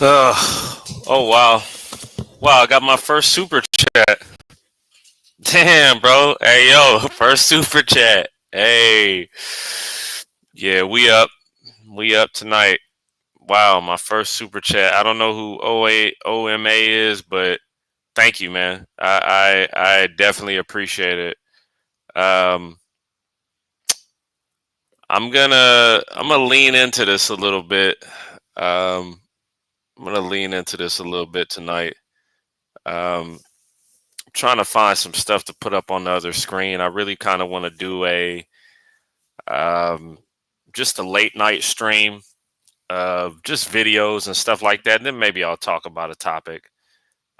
Oh wow. Wow, I got my first super chat. Damn, bro. Hey yo, first super chat. Hey. Yeah, we up. We up tonight. Wow, my first super chat. I don't know who OMA is, but thank you, man. I definitely appreciate it. Um I'm gonna lean into this a little bit. Um I'm gonna lean into this a little bit tonight. Um Trying to find some stuff to put up on the other screen. I really kind of want to do a um, just a late night stream of just videos and stuff like that. And then maybe I'll talk about a topic.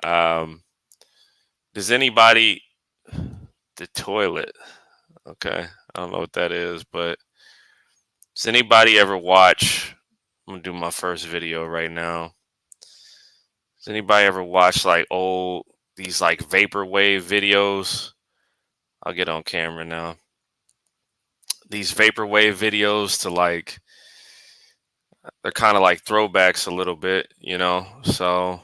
Um, does anybody the toilet? Okay, I don't know what that is, but does anybody ever watch? I'm gonna do my first video right now. Does anybody ever watch like old these like vaporwave videos? I'll get on camera now. These vaporwave videos to like they're kind of like throwbacks a little bit, you know. So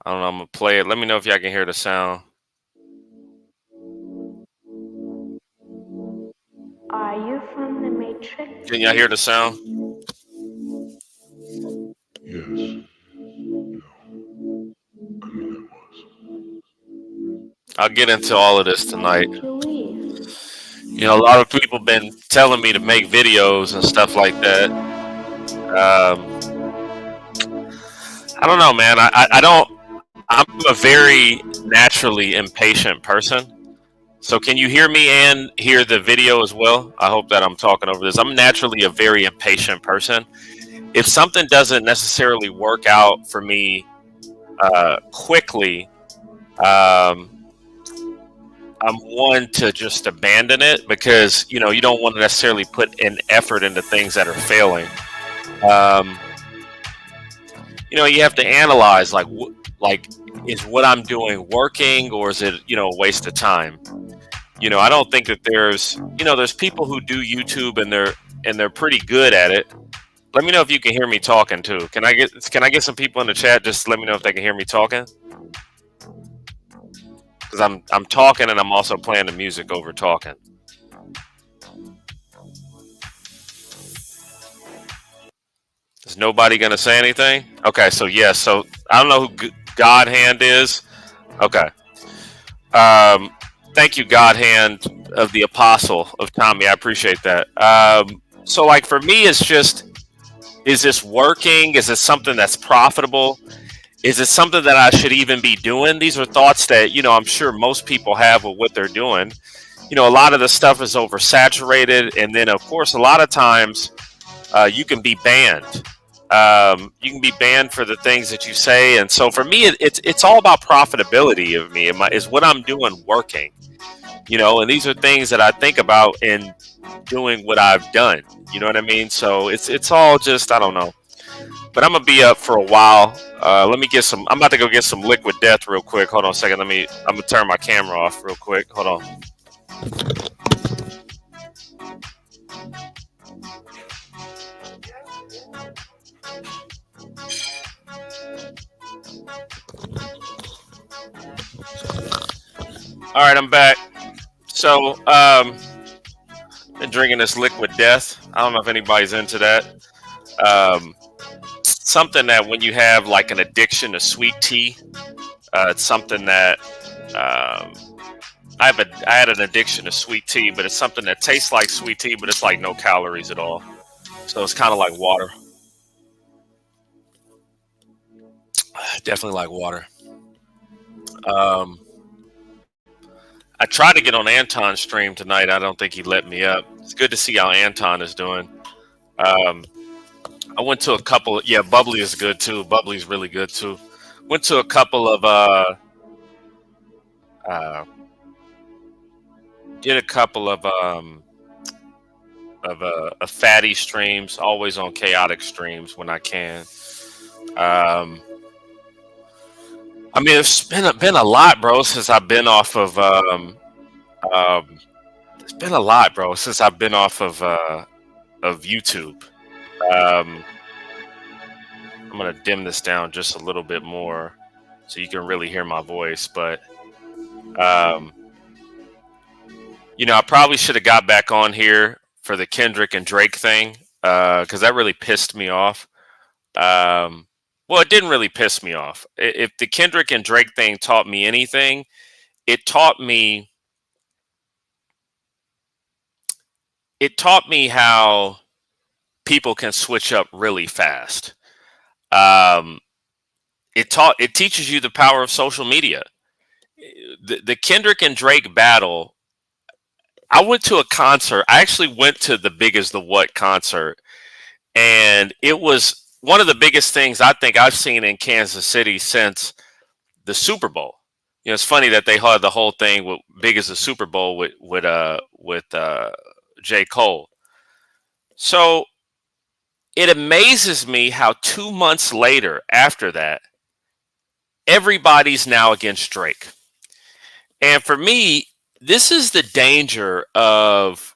I don't know. I'm gonna play it. Let me know if y'all can hear the sound. Are you from the Matrix? Can y'all hear the sound? Yes. No. I knew that was. I'll get into all of this Why tonight. did you leave? You know, a lot of people been telling me to make videos and stuff like that. I don't know, man. I don't. I'm a very naturally impatient person. So can you hear me and hear the video as well? I hope that I'm talking over this. I'm naturally a very impatient person. If something doesn't necessarily work out for me quickly, um, I'm one to just abandon it because you know you don't want to necessarily put an effort into things that are failing. Um, you know, you have to analyze like is what I'm doing working or is it a waste of time? You know, I don't think that there's people who do YouTube and they're pretty good at it. Let me know if you can hear me talking too. Can I get some people in the chat? Just let me know if they can hear me talking because I'm talking and I'm also playing the music over talking. Is nobody gonna say anything? Okay, so yes. So I don't know who God Hand is. Okay. Um, Thank you, God Hand of the Apostle of Tommy. I appreciate that. So like for me, it's just, is this working? Is this something that's profitable? Is it something that I should even be doing? These are thoughts that I'm sure most people have with what they're doing. You know, a lot of the stuff is oversaturated, and then of course, a lot of times you can be banned. You can be banned for the things that you say, and so for me, it's all about profitability of me. Is what I'm doing working? You know, and these are things that I think about in doing what I've done. You know what I mean? So it's all just I don't know. But I'm gonna be up for a while. Let me get some. I'm about to go get some liquid death real quick. Hold on a second. I'm gonna turn my camera off real quick. Hold on. All right, I'm back. So, been drinking this liquid death. I don't know if anybody's into that. Something that when you have like an addiction to sweet tea, it's something that um, I had an addiction to sweet tea, but it's something that tastes like sweet tea, but it's like no calories at all. So it's kind of like water. Definitely like water. Um, I tried to get on Anton's stream tonight. I don't think he let me up. It's good to see how Anton is doing. Um, I went to a couple. Yeah, Bubbly is good too. Bubbly's really good too. Went to a couple of uh, did a couple of fatty streams. Always on chaotic streams when I can. Um, I mean, it's been a lot, bro, since I've been off of. Um, it's been a lot, bro, since I've been off of YouTube. Um, I'm gonna dim this down just a little bit more so you can really hear my voice. But um, I probably should have got back on here for the Kendrick and Drake thing because that really pissed me off. Well, it didn't really piss me off. If the Kendrick and Drake thing taught me anything, it taught me how people can switch up really fast. Um, it teaches you the power of social media. The Kendrick and Drake battle. I went to a concert. I actually went to the Big as the What concert, and it was one of the biggest things I think I've seen in Kansas City since the Super Bowl. It's funny that they had the whole thing with Big as the Super Bowl with J. Cole. So it amazes me how 2 months later, after that, everybody's now against Drake. And for me, this is the danger of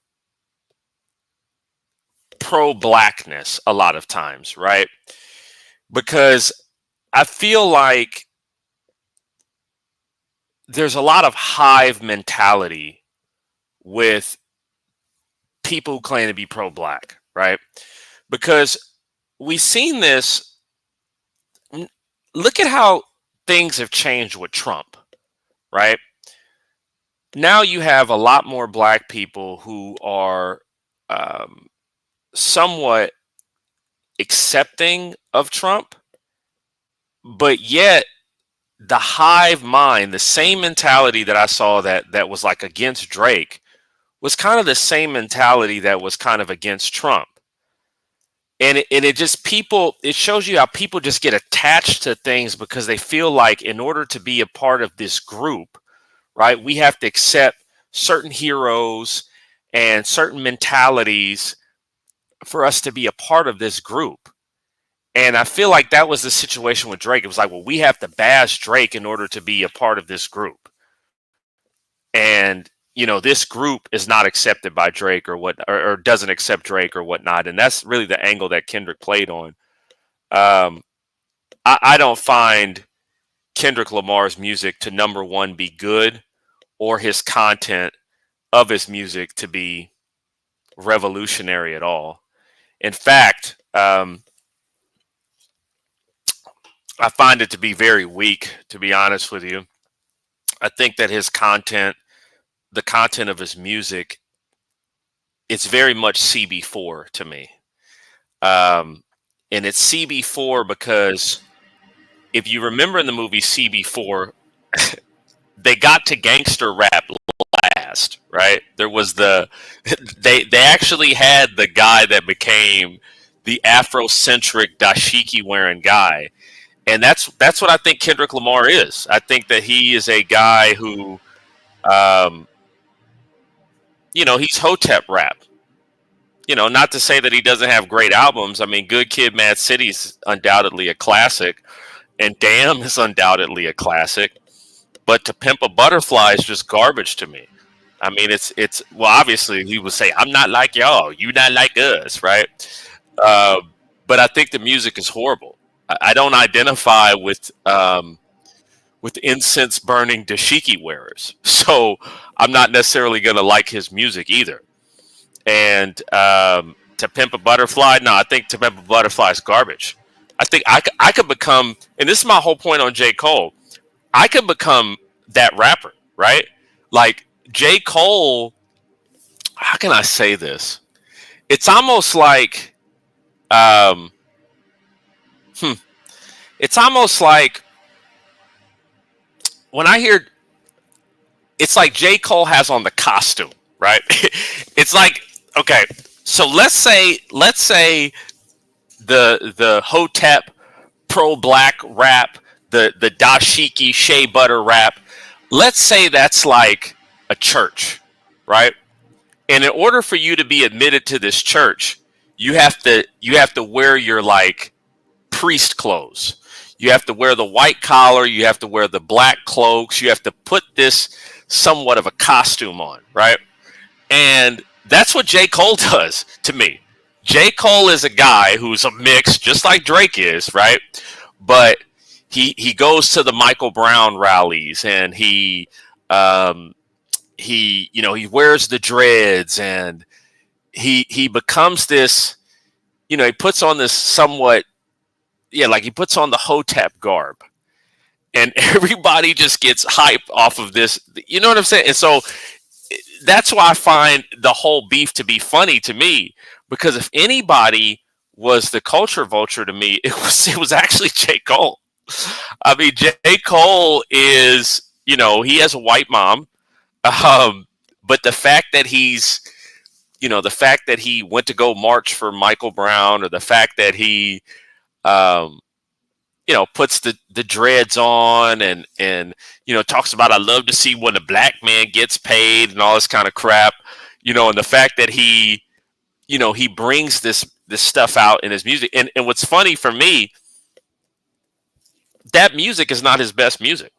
pro-blackness a lot of times, right? Because I feel like there's a lot of hive mentality with people who claim to be pro-black, right? Because we've seen this. Look at how things have changed with Trump, right? Now you have a lot more black people who are somewhat accepting of Trump, but yet the hive mind, the same mentality that I saw that was like against Drake, was kind of the same mentality that was kind of against Trump. And it shows you how people just get attached to things because they feel like in order to be a part of this group, right, we have to accept certain heroes and certain mentalities for us to be a part of this group. And I feel like that was the situation with Drake. It was like, well, we have to bash Drake in order to be a part of this group. And, this group is not accepted by Drake or doesn't accept Drake or whatnot. And that's really the angle that Kendrick played on. I don't find Kendrick Lamar's music to, number one, be good, or his content of his music to be revolutionary at all. In fact, I find it to be very weak, to be honest with you. I think that the content of his music, it's very much CB4 to me. And it's CB4 because if you remember in the movie CB4, they got to gangster rap last, right? There was they actually had the guy that became the Afrocentric dashiki wearing guy. And that's what I think Kendrick Lamar is. I think that he is a guy who, he's Hotep rap. Not to say that he doesn't have great albums. I mean, Good Kid, Mad City is undoubtedly a classic, and Damn is undoubtedly a classic. But To Pimp a Butterfly is just garbage to me. I mean, it's well, obviously he would say, "I'm not like y'all, you not like us," right? But I think the music is horrible. I don't identify with incense burning dashiki wearers, so I'm not necessarily going to like his music either. And To Pimp a Butterfly, no, I think To Pimp a Butterfly is garbage. I think I could become, and this is my whole point on J. Cole, I could become that rapper, right? Like J. Cole, how can I say this? It's almost like, it's almost like when I hear, it's like J. Cole has on the costume, right? It's like, okay, so let's say the Hotep pro-black rap, the dashiki shea butter rap, let's say that's like a church, right? And in order for you to be admitted to this church, you have to wear your like priest clothes. You have to wear the white collar, you have to wear the black cloaks, you have to put this somewhat of a costume on, right? And that's what J. Cole does to me. J. Cole is a guy who's a mix, just like Drake is, right? But he goes to the Michael Brown rallies, and um, he wears the dreads, and he becomes this. He puts on this somewhat, yeah, like he puts on the Hotep garb, and everybody just gets hype off of this. You know what I'm saying? And so that's why I find the whole beef to be funny to me, because if anybody was the culture vulture to me, it was actually J. Cole. I mean, J. Cole is, he has a white mom, um, but the fact that he went to go march for Michael Brown, or the fact that he um, puts the dreads on, and talks about, I love to see when a black man gets paid and all this kind of crap, and the fact that he brings this stuff out in his music. And what's funny for me, that music is not his best music.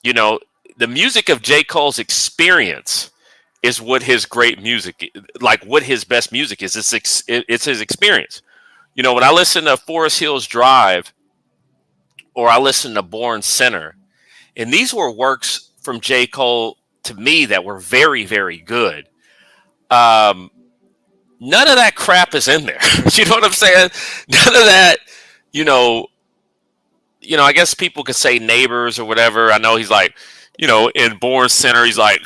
You know, the music of J. Cole's experience is what his great music, like what his best music is. It's his experience. When I listen to Forest Hills Drive, or I listen to Born Sinner, and these were works from J. Cole to me that were very, very good. Um, None of that crap is in there. You know what I'm saying? None of that, you know, I guess people could say Neighbors or whatever. I know he's like, in Born Center, he's like,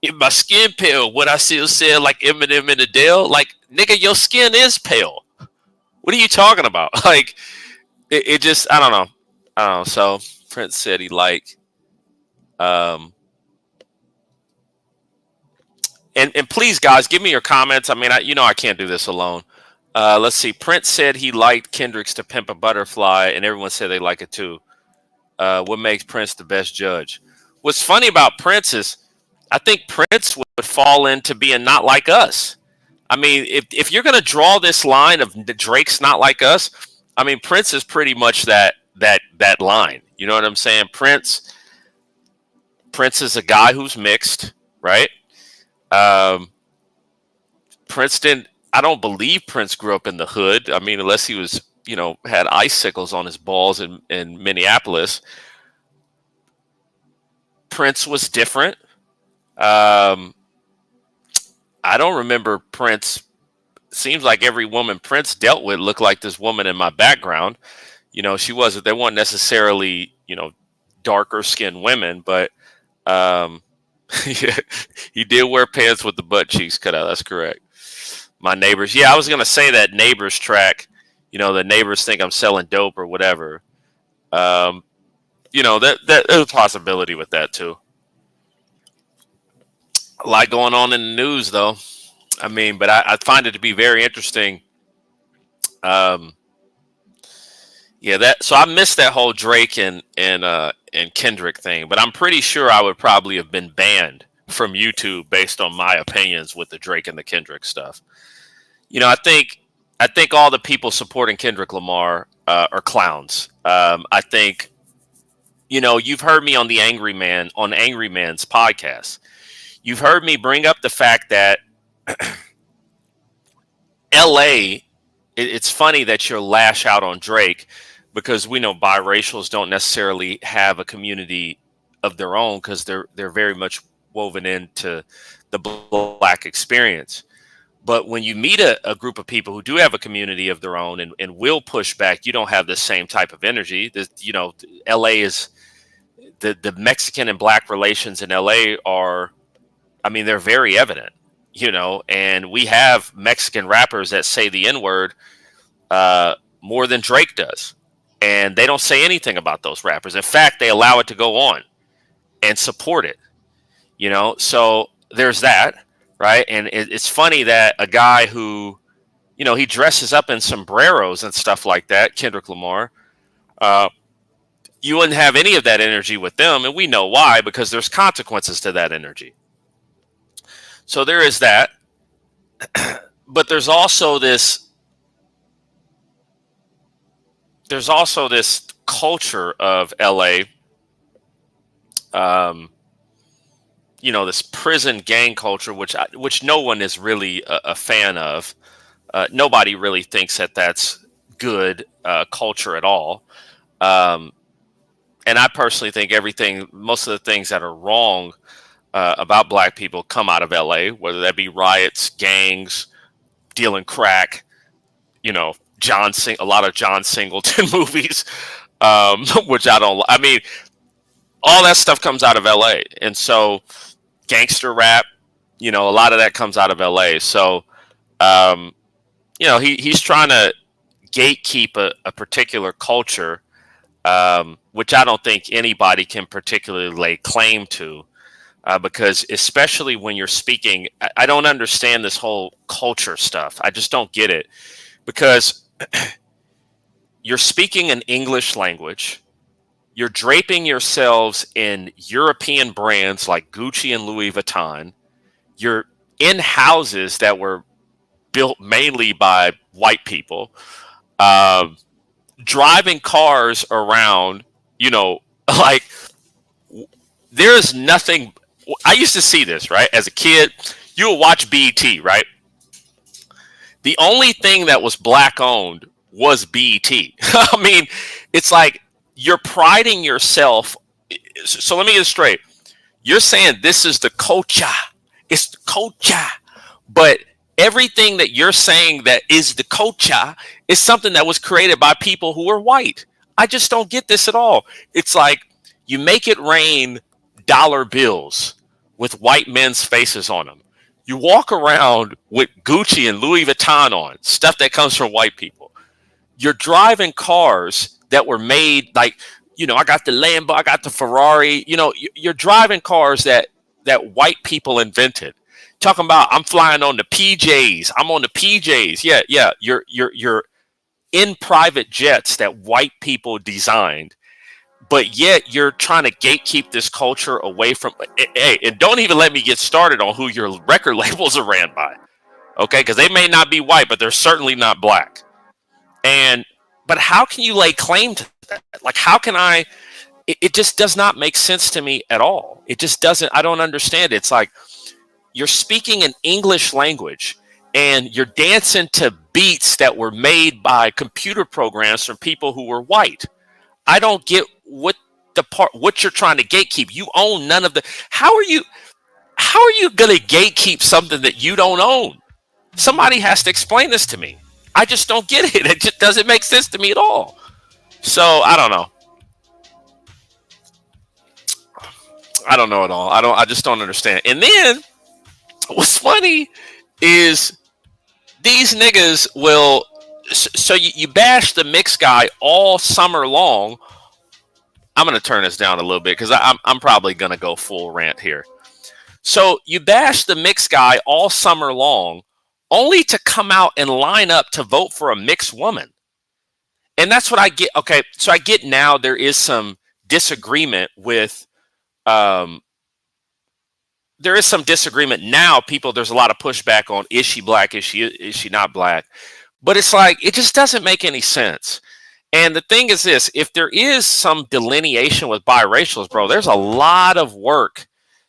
in my skin pale, what I still said like Eminem and Adele. Like, nigga, your skin is pale. What are you talking about? Like, it just, I don't know. I don't know. So Prince said he liked, um, and please, guys, give me your comments. I mean, I can't do this alone. Let's see. Prince said he liked Kendrick's "To Pimp a Butterfly," and everyone said they like it too. What makes Prince the best judge? What's funny about Prince is, I think Prince would fall into being not like us. I mean, if you're gonna draw this line of Drake's not like us, I mean, Prince is pretty much that line. You know what I'm saying? Prince is a guy who's mixed, right? Um, Prince didn't. I don't believe Prince grew up in the hood. I mean, unless he was, had icicles on his balls in Minneapolis. Prince was different. Um, I don't remember Prince. Seems like every woman Prince dealt with looked like this woman in my background. She wasn't. They weren't necessarily, darker skinned women, but um, yeah, he did wear pants with the butt cheeks cut out. That's correct. My neighbors. Yeah, I was gonna say that neighbors track. The neighbors think I'm selling dope or whatever. Um, that there's a possibility with that too. A lot going on in the news though. I mean, but I find it to be very interesting. Um, yeah, that so I missed that whole Drake and Kendrick thing, but I'm pretty sure I would probably have been banned from YouTube based on my opinions with the Drake and the Kendrick stuff. I think all the people supporting Kendrick Lamar are clowns. I think you've heard me on the Angry Man's podcast. You've heard me bring up the fact that L.A. It's funny that you'll lash out on Drake, because we know biracials don't necessarily have a community of their own, because they're very much woven into the black experience. But when you meet a group of people who do have a community of their own, and will push back, you don't have the same type of energy. LA is the Mexican and black relations in LA are, I mean, they're very evident, and we have Mexican rappers that say the N word more than Drake does. And they don't say anything about those rappers. In fact, they allow it to go on and support it, So there's that, right? And it's funny that a guy who, he dresses up in sombreros and stuff like that, Kendrick Lamar, uh, you wouldn't have any of that energy with them. And we know why, because there's consequences to that energy. So there is that. But there's also this culture of LA, um, this prison gang culture, which no one is really a fan of. Nobody really thinks that that's good culture at all. Um, and I personally think most of the things that are wrong about black people come out of LA, whether that be riots, gangs, dealing crack, a lot of John Singleton movies, which I don't. I mean, all that stuff comes out of LA, and so gangster rap, a lot of that comes out of LA. So, um, he's trying to gatekeep a particular culture, which I don't think anybody can particularly lay claim to. Because especially when you're speaking, I don't understand this whole culture stuff. I just don't get it because you're speaking an English language. You're draping yourselves in European brands like Gucci and Louis Vuitton. You're in houses that were built mainly by white people, um, driving cars around, like there is nothing. I used to see this, right? As a kid, you would watch BET, right? The only thing that was black owned was BET. I mean, it's like you're priding yourself. So let me get it straight. You're saying this is the culture. It's the culture. But everything that you're saying that is the culture is something that was created by people who are white. I just don't get this at all. It's like you make it rain dollar bills with white men's faces on them. You walk around with Gucci and Louis Vuitton on, stuff that comes from white people. You're driving cars that were made like, I got the Lambo, I got the Ferrari. You're driving cars that white people invented. Talking about I'm flying on the PJs. I'm on the PJs. Yeah, yeah. You're in private jets that white people designed, but yet you're trying to gatekeep this culture away from. Hey, and don't even let me get started on who your record labels are ran by. Okay, because they may not be white, but they're certainly not black. But how can you lay claim to that? Like, how can I? It just does not make sense to me at all. It just doesn't. I don't understand it. It's like you're speaking an English language and you're dancing to beats that were made by computer programs from people who were white. I don't get what you're trying to gatekeep. You own none of the. How are you going to gatekeep something that you don't own? Somebody has to explain this to me. I just don't get it. It just doesn't make sense to me at all. So I don't know. I don't know at all. I just don't understand. And then what's funny is these niggas will. So you bash the mix guy all summer long. I'm going to turn this down a little bit because I'm probably going to go full rant here. So you bash the mix guy all summer long, only to come out and line up to vote for a mixed woman. And that's what I get. Okay, so I get now there is some disagreement with. There is some disagreement now. There's a lot of pushback on is she black? Is she not black? But it's like it just doesn't make any sense. And the thing is this, if there is some delineation with biracials, bro, there's a lot of work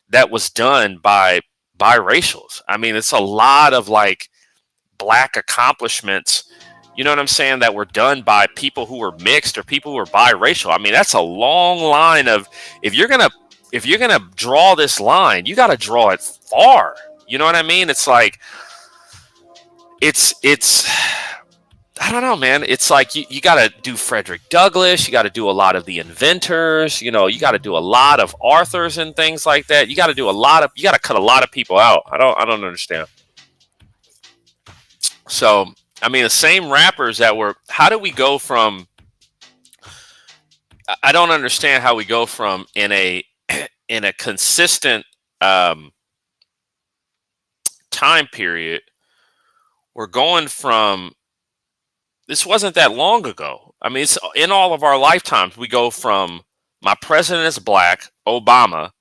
that was done by biracials. I mean, it's a lot of like black accomplishments, you know what I'm saying, that were done by people who were mixed or people who were biracial. I mean, that's a long line of if you're gonna draw this line, you gotta draw it far. You know what I mean? It's like it's I don't know, man. It's like you got to do Frederick Douglass. You got to do a lot of the inventors. You got to do a lot of authors and things like that. You got to cut a lot of people out. I don't understand. So, I mean, the same rappers that were, how do we go from, I don't understand how we go from in a consistent time period, we're going from, this wasn't that long ago. I mean, it's in all of our lifetimes. We go from my president is black, Obama,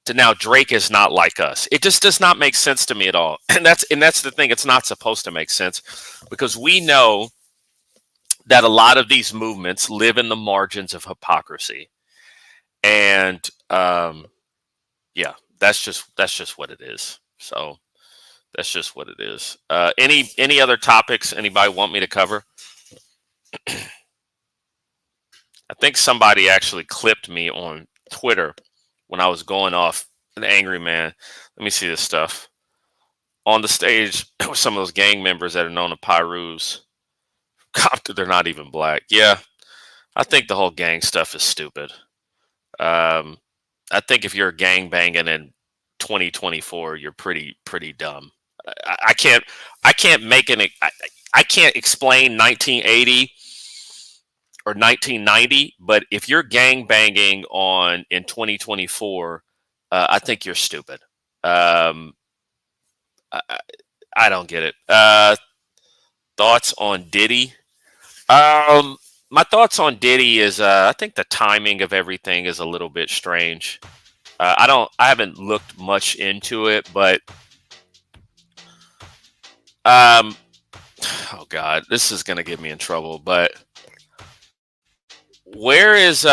to now Drake is not like us. It just does not make sense to me at all. And that's the thing. It's not supposed to make sense because we know that a lot of these movements live in the margins of hypocrisy. And yeah, that's just what it is. So That's just what it is. Any other topics anybody want me to cover? I think somebody actually clipped me on Twitter when I was going off an angry man. Let me see this stuff. On the stage with some of those gang members that are known to Pyrus. Compton, they're not even black. Yeah, I think the whole gang stuff is stupid. Um, I think if you're gang banging in 2024, you're pretty dumb. I can't I can't make an I can't explain 1980 or 1990, but if you're gang banging on in 2024, I think you're stupid. Um, I, I don't get it. Thoughts on Diddy? Um, my thoughts on Diddy is I think the timing of everything is a little bit strange. I haven't looked much into it, but um, oh god, this is gonna get me in trouble. But where is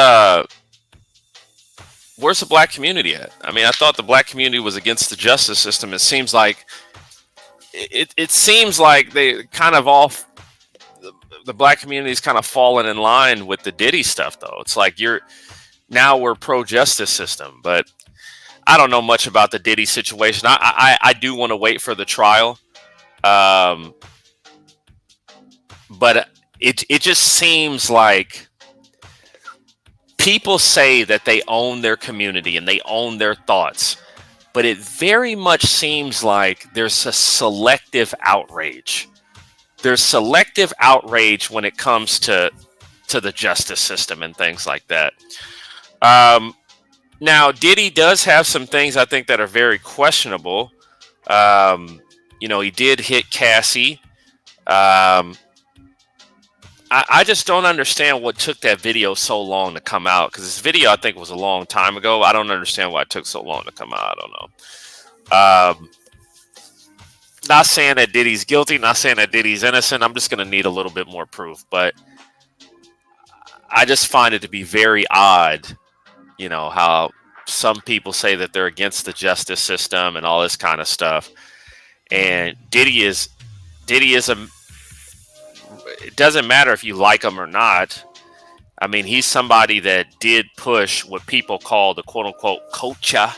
where's the black community at? I mean, I thought the black community was against the justice system. It seems like it seems like they kind of all the black community's kind of fallen in line with the Diddy stuff, though. It's like we're pro justice system, but I don't know much about the Diddy situation. I do want to wait for the trial, um, but it just seems like people say that they own their community and they own their thoughts, but it very much seems like there's a selective outrage. There's selective outrage when it comes to the justice system and things like that. Um, Now, Diddy does have some things I think that are very questionable. Um, he did hit Cassie. Um, I just don't understand what took that video so long to come out, because this video I think was a long time ago. I don't understand why it took so long to come out. I don't know. Not saying that Diddy's guilty, not saying that Diddy's innocent. I'm just going to need a little bit more proof. But I just find it to be very odd, how some people say that they're against the justice system and all this kind of stuff. And Diddy is it doesn't matter if you like him or not. I mean, he's somebody that did push what people call the quote unquote culture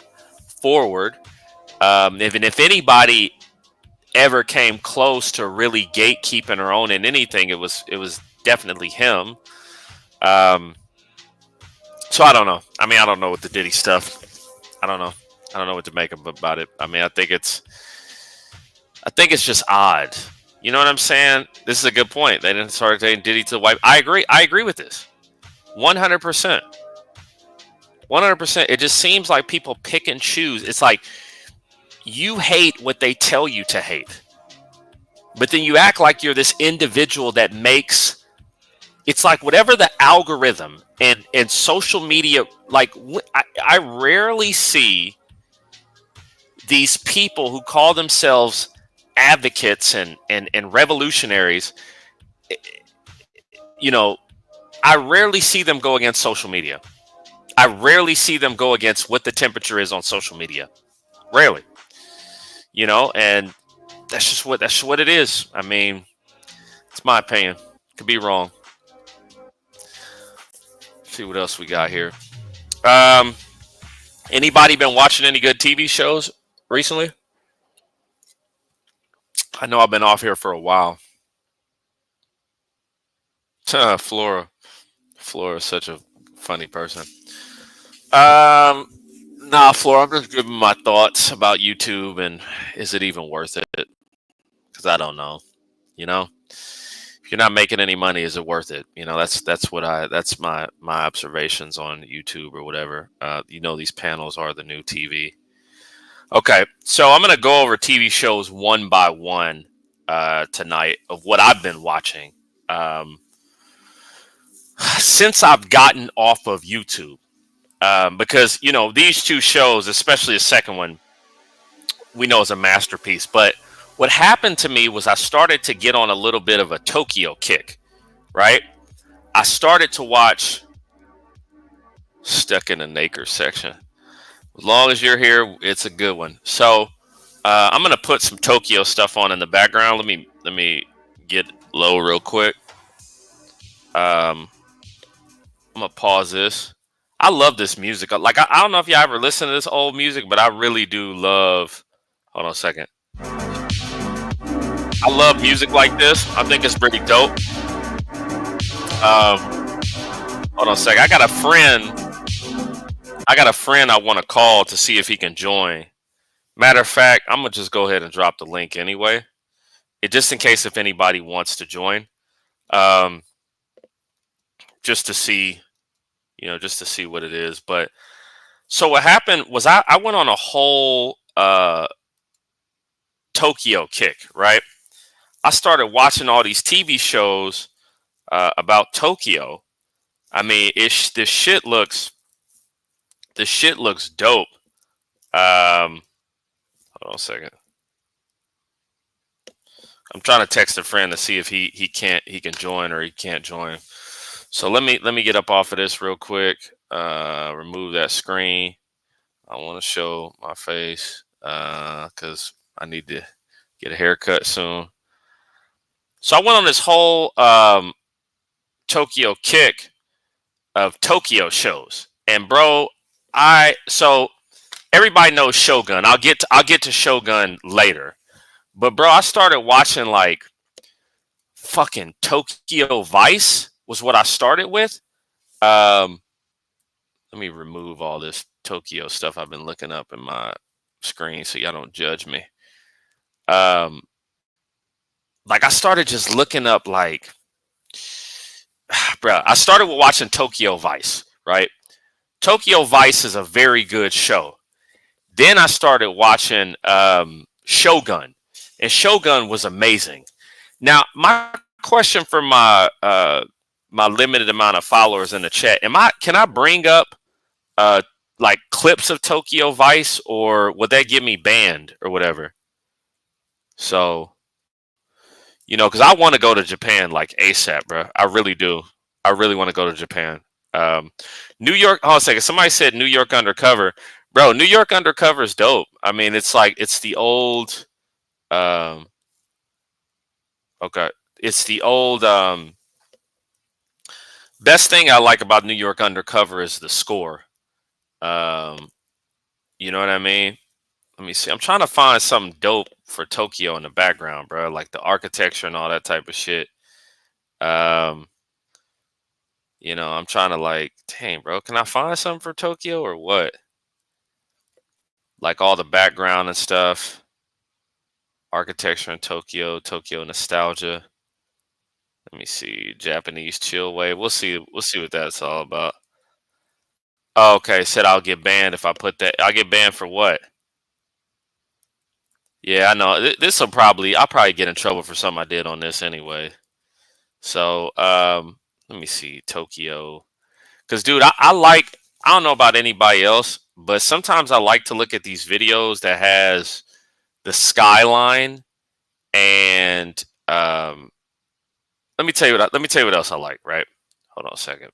forward. If anybody ever came close to really gatekeeping or owning anything, it was definitely him. So I don't know. I mean, I don't know what the Diddy stuff. I don't know. I don't know what to make about it. I mean, I think it's just odd. You know what I'm saying? This is a good point. They didn't start saying Diddy to the white. I agree. I agree with this. 100%. 100%. It just seems like people pick and choose. It's like you hate what they tell you to hate, but then you act like you're this individual that makes. It's like whatever the algorithm and social media. Like I rarely see these people who call themselves advocates and revolutionaries. I rarely see them go against social media. I rarely see them go against what the temperature is on social media. Rarely. And that's just what it is. I mean, it's my opinion. Could be wrong. See what else we got here. Anybody been watching any good TV shows recently? I know I've been off here for a while. Flora. Flora is such a funny person. Nah, Flora, I'm just giving my thoughts about YouTube and is it even worth it? Because I don't know. If you're not making any money, is it worth it? That's my observations on YouTube or whatever. These panels are the new TV. Okay, so I'm gonna go over TV shows one by one tonight of what I've been watching since I've gotten off of YouTube. Because these two shows, especially the second one, we know is a masterpiece. But what happened to me was I started to get on a little bit of a Tokyo kick, right? I started to watch Stuck in the Nakers section. As long as you're here, it's a good one. So I'm gonna put some Tokyo stuff on in the background. Let me get low real quick. Um, I'm gonna pause this. I love this music. Like I don't know if y'all ever listen to this old music, but I really do love. Hold on a second. I love music like this. I think it's pretty dope. Um, hold on a second. I got a friend I want to call to see if he can join. Matter of fact, I'm gonna just go ahead and drop the link anyway. Just in case if anybody wants to join. Um, just to see, just to see what it is. But so what happened was I went on a whole Tokyo kick, right? I started watching all these TV shows about Tokyo. I mean, this shit looks dope. Hold on a second. I'm trying to text a friend to see if he can join or he can't join. So let me get up off of this real quick. Remove that screen. I want to show my face because I need to get a haircut soon. So I went on this whole Tokyo kick of Tokyo shows, and bro, so everybody knows Shogun. I'll get to Shogun later, but bro, I started watching like fucking Tokyo Vice was what I started with. Um, Let me remove all this Tokyo stuff I've been looking up in my screen so y'all don't judge me. Um, like I started just looking up like, bro, I started with watching Tokyo Vice, right? Tokyo Vice is a very good show. Then I started watching Shogun, and Shogun was amazing. Now, my question for my limited amount of followers in the chat: Can I bring up uh like clips of Tokyo Vice, or would that get me banned or whatever? So because I want to go to Japan like ASAP, bro. I really do. I really want to go to Japan. Um, New York. Hold on a second. Somebody said New York Undercover, bro. New York Undercover is dope. I mean, it's like it's the old. Um, okay, it's the old. Best thing I like about New York Undercover is the score. Um, you know what I mean? Let me see. I'm trying to find something dope for Tokyo in the background, bro. Like the architecture and all that type of shit. Um, I'm trying to like, dang, bro, can I find something for Tokyo or what? Like all the background and stuff, architecture in Tokyo, Tokyo nostalgia. Let me see, Japanese chill wave. We'll see. We'll see what that's all about. Oh, okay, said I'll get banned if I put that. I'll get banned for what? Yeah, I know. This will I'll probably get in trouble for something I did on this anyway. So, let me see, Tokyo. Because, dude, I don't know about anybody else, but sometimes I like to look at these videos that has the skyline and let me tell you what else I like, right? Hold on a second.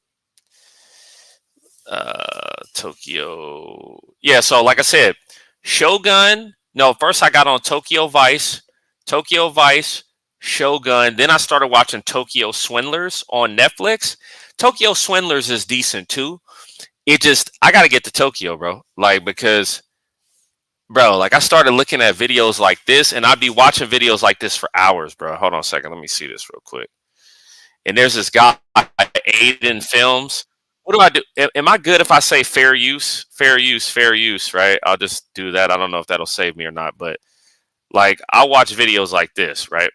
Tokyo. Yeah, so like I said, Shogun. No, first I got on Tokyo Vice, Shogun. Then I started watching Tokyo Swindlers on Netflix. Tokyo Swindlers is decent too. I gotta get to Tokyo, bro. Like because, bro, like I started looking at videos like this, and I'd be watching videos like this for hours, bro. Hold on a second, let me see this real quick. And there's this guy, Aiden Films. What do I do? Am I good if I say fair use, fair use, fair use? Right? I'll just do that. I don't know if that'll save me or not, but like I watch videos like this, right?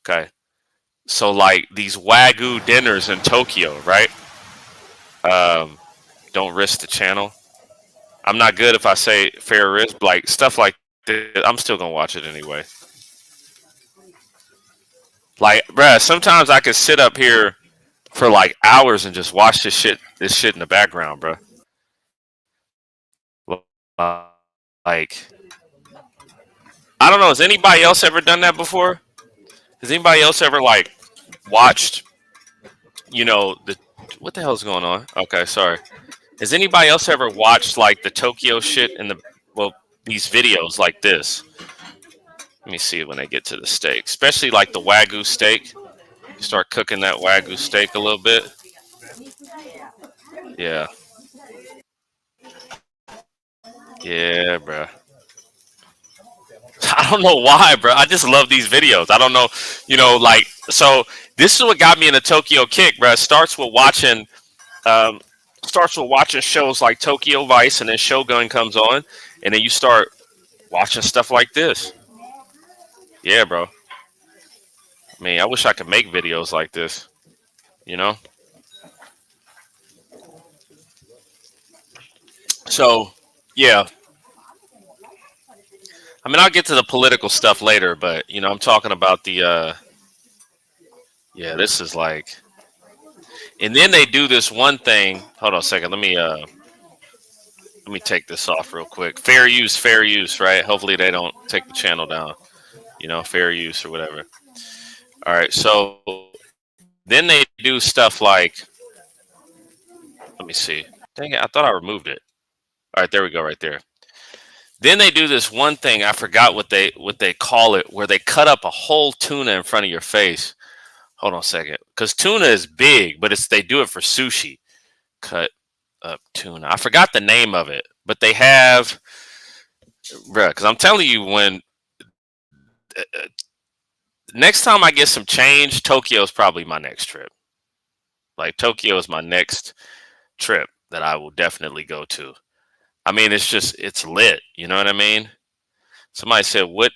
Okay. So like these Wagyu dinners in Tokyo, right? Um, don't risk the channel. I'm not good if I say fair risk, like stuff like this. I'm still gonna watch it anyway. Like, bruh, sometimes I could sit up here for like hours and just watch this shit in the background, bro. Like, I don't know. Has anybody else ever done that before? Has anybody else ever like watched, the what the hell's going on? Okay, sorry. Has anybody else ever watched like the Tokyo shit in the well these videos like this. Let me see when they get to the steak, especially like the Wagyu steak. You start cooking that Wagyu steak a little bit. Yeah. Yeah, bro. I don't know why, bro. I just love these videos. I don't know, like so. This is what got me into Tokyo Kick, bro. It um, starts with watching shows like Tokyo Vice, and then Shogun comes on, and then you start watching stuff like this. Yeah, bro. I mean, I wish I could make videos like this. You know. So, yeah. I mean, I'll get to the political stuff later, but I'm talking about the. Yeah, this is like, and then they do this one thing. Hold on a second. Let me take this off real quick. Fair use, right? Hopefully they don't take the channel down. Fair use or whatever. All right. So then they do stuff like, let me see. Dang it! I thought I removed it. All right, there we go, right there. Then they do this one thing. I forgot what they call it, where they cut up a whole tuna in front of your face. Hold on a second, because tuna is big, but they do it for sushi. Cut up tuna. I forgot the name of it, but they have, bruh. Because I'm telling you, when next time I get some change, Tokyo is probably my next trip. Like Tokyo is my next trip that I will definitely go to. I mean, it's lit. You know what I mean? Somebody said, "What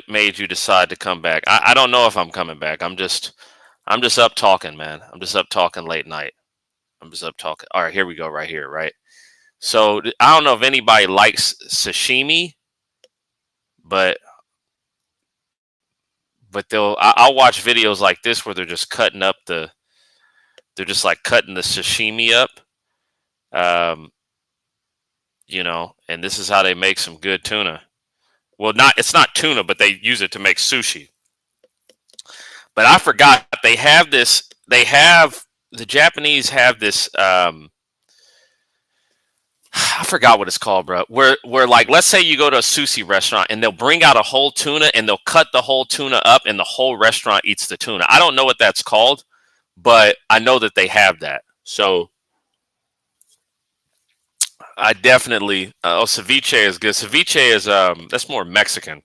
made you decide to come back?" I don't know if I'm coming back. I'm just up talking, man. I'm just up talking late night. I'm just up talking. All right, here we go. Right here, right. So I don't know if anybody likes sashimi, but I'll watch videos like this where they're just like cutting the sashimi up. Um, and this is how they make some good tuna. Well, it's not tuna, but they use it to make sushi. But I forgot they have this. The Japanese have this. I forgot what it's called, bro. Where like, let's say you go to a sushi restaurant and they'll bring out a whole tuna and they'll cut the whole tuna up and the whole restaurant eats the tuna. I don't know what that's called, but I know that they have that. So I definitely. Ceviche is good. Ceviche is that's more Mexican.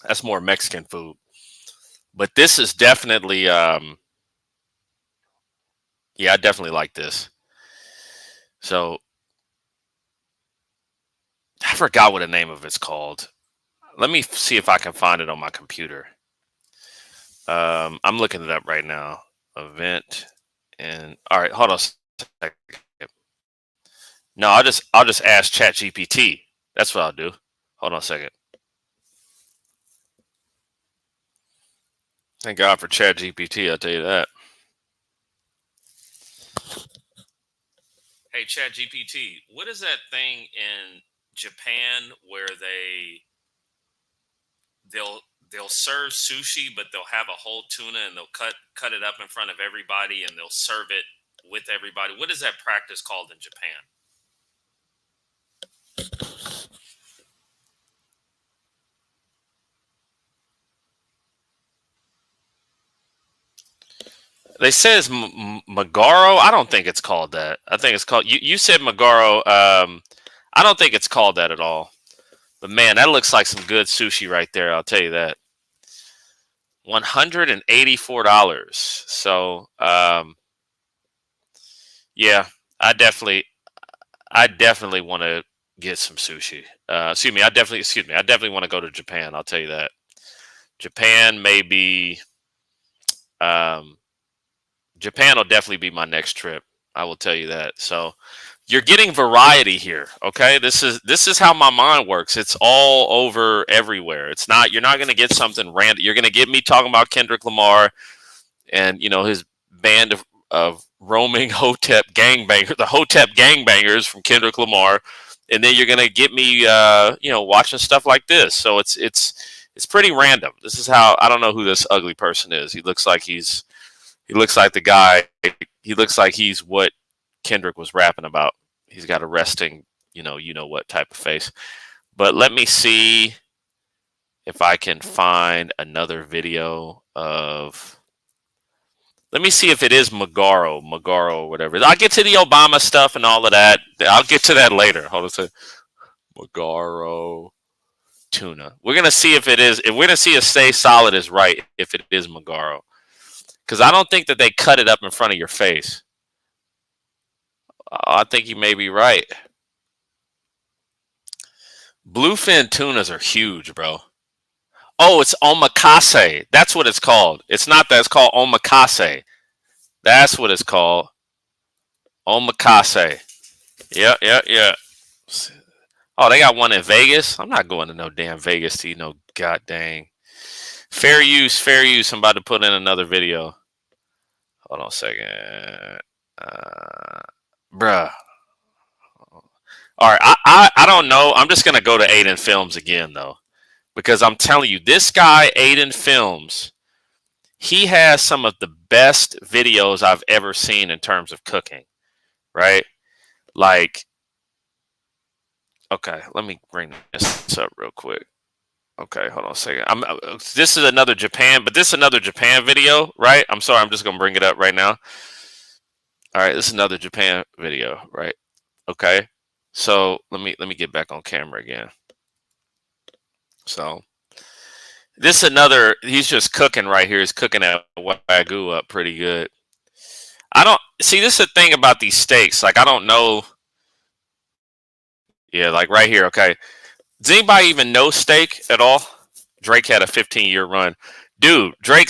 That's more Mexican food. But this is definitely yeah, I definitely like this. So I forgot what the name of it's called. Let me see if I can find it on my computer. I'm looking it up right now. Event and all right, hold on a second. No, I'll just ask ChatGPT. That's what I'll do. Hold on a second. Thank God for ChatGPT. I'll tell you that. Hey, ChatGPT, what is that thing in Japan where they'll they'll serve sushi, but they'll have a whole tuna and they'll cut it up in front of everybody and they'll serve it with everybody. What is that practice called in Japan? They say it's Magaro. I don't think it's called that. I think it's called. You said Magaro. I don't think it's called that at all. But man, that looks like some good sushi right there. I'll tell you that. $184. So yeah, I definitely, I definitely want to get some sushi. Excuse me. I definitely want to go to Japan. I'll tell you that. Japan may be. Um, Japan will definitely be my next trip. I will tell you that. So you're getting variety here. Okay, this is how my mind works. It's all over everywhere. It's not. You're not going to get something random. You're going to get me talking about Kendrick Lamar and his band of roaming Hotep gangbangers, the Hotep gangbangers from Kendrick Lamar, and then you're going to get me watching stuff like this. So it's pretty random. This is how. I don't know who this ugly person is. He looks like the guy. He looks like he's what Kendrick was rapping about. He's got a resting, you know what type of face. But let me see if I can find another video of. Let me see if it is Magaro, or whatever. I'll get to the Obama stuff and all of that. I'll get to that later. Hold on a second. Magaro tuna. We're gonna see if it is. If we're gonna see if Stay Solid is right, if it is Magaro, because I don't think that they cut it up in front of your face. I think you may be right. Bluefin tunas are huge, bro. Oh, it's omakase. That's what it's called. It's not that. It's called omakase. That's what it's called. Omakase. Yeah, yeah, yeah. Oh, they got one in Vegas. I'm not going to no damn Vegas to eat no god dang. Fair use, fair use. I'm about to put in another video. Hold on a second. Bruh. All right, I don't know. I'm just gonna go to Aiden Films again though, because I'm telling you, this guy Aiden Films, he has some of the best videos I've ever seen in terms of cooking. Right? Like, okay, let me bring this up real quick. Okay, hold on a second. This is another Japan, but this is another Japan video, right? I'm sorry, I'm just gonna bring it up right now. All right, this is another Japan video, right? Okay, so let me get back on camera again. So this is another. He's just cooking right here. He's cooking that wagyu up pretty good. I don't see. This is the thing about these steaks. Like, I don't know. Yeah, like right here. Okay, does anybody even know steak at all? Drake had a 15-year run. Dude, Drake,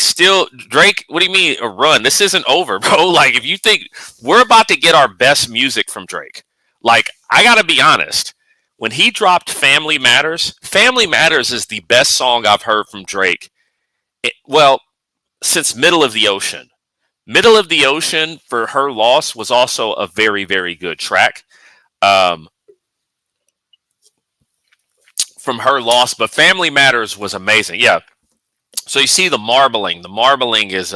what do you mean a run? This isn't over, bro. Like, if you think we're about to get our best music from Drake, like, I got to be honest. When he dropped Family Matters is the best song I've heard from Drake. Well, since Middle of the Ocean. Middle of the Ocean for Her Loss was also a very, very good track. From Her Loss, but Family Matters was amazing. Yeah. So you see the marbling. The marbling is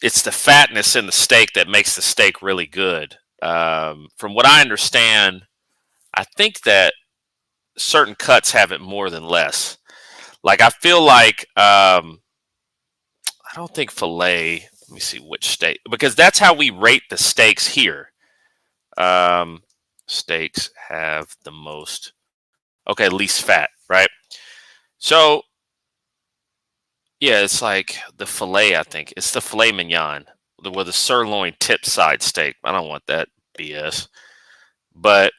it's the fatness in the steak that makes the steak really good. From what I understand, I think that certain cuts have it more than less. Like, I feel like I don't think filet. Let me see which steak, because that's how we rate the steaks here. Steaks have the most, okay, least fat, right? So yeah, it's like the filet. I think it's the filet mignon with the sirloin tip side steak. I don't want that BS, but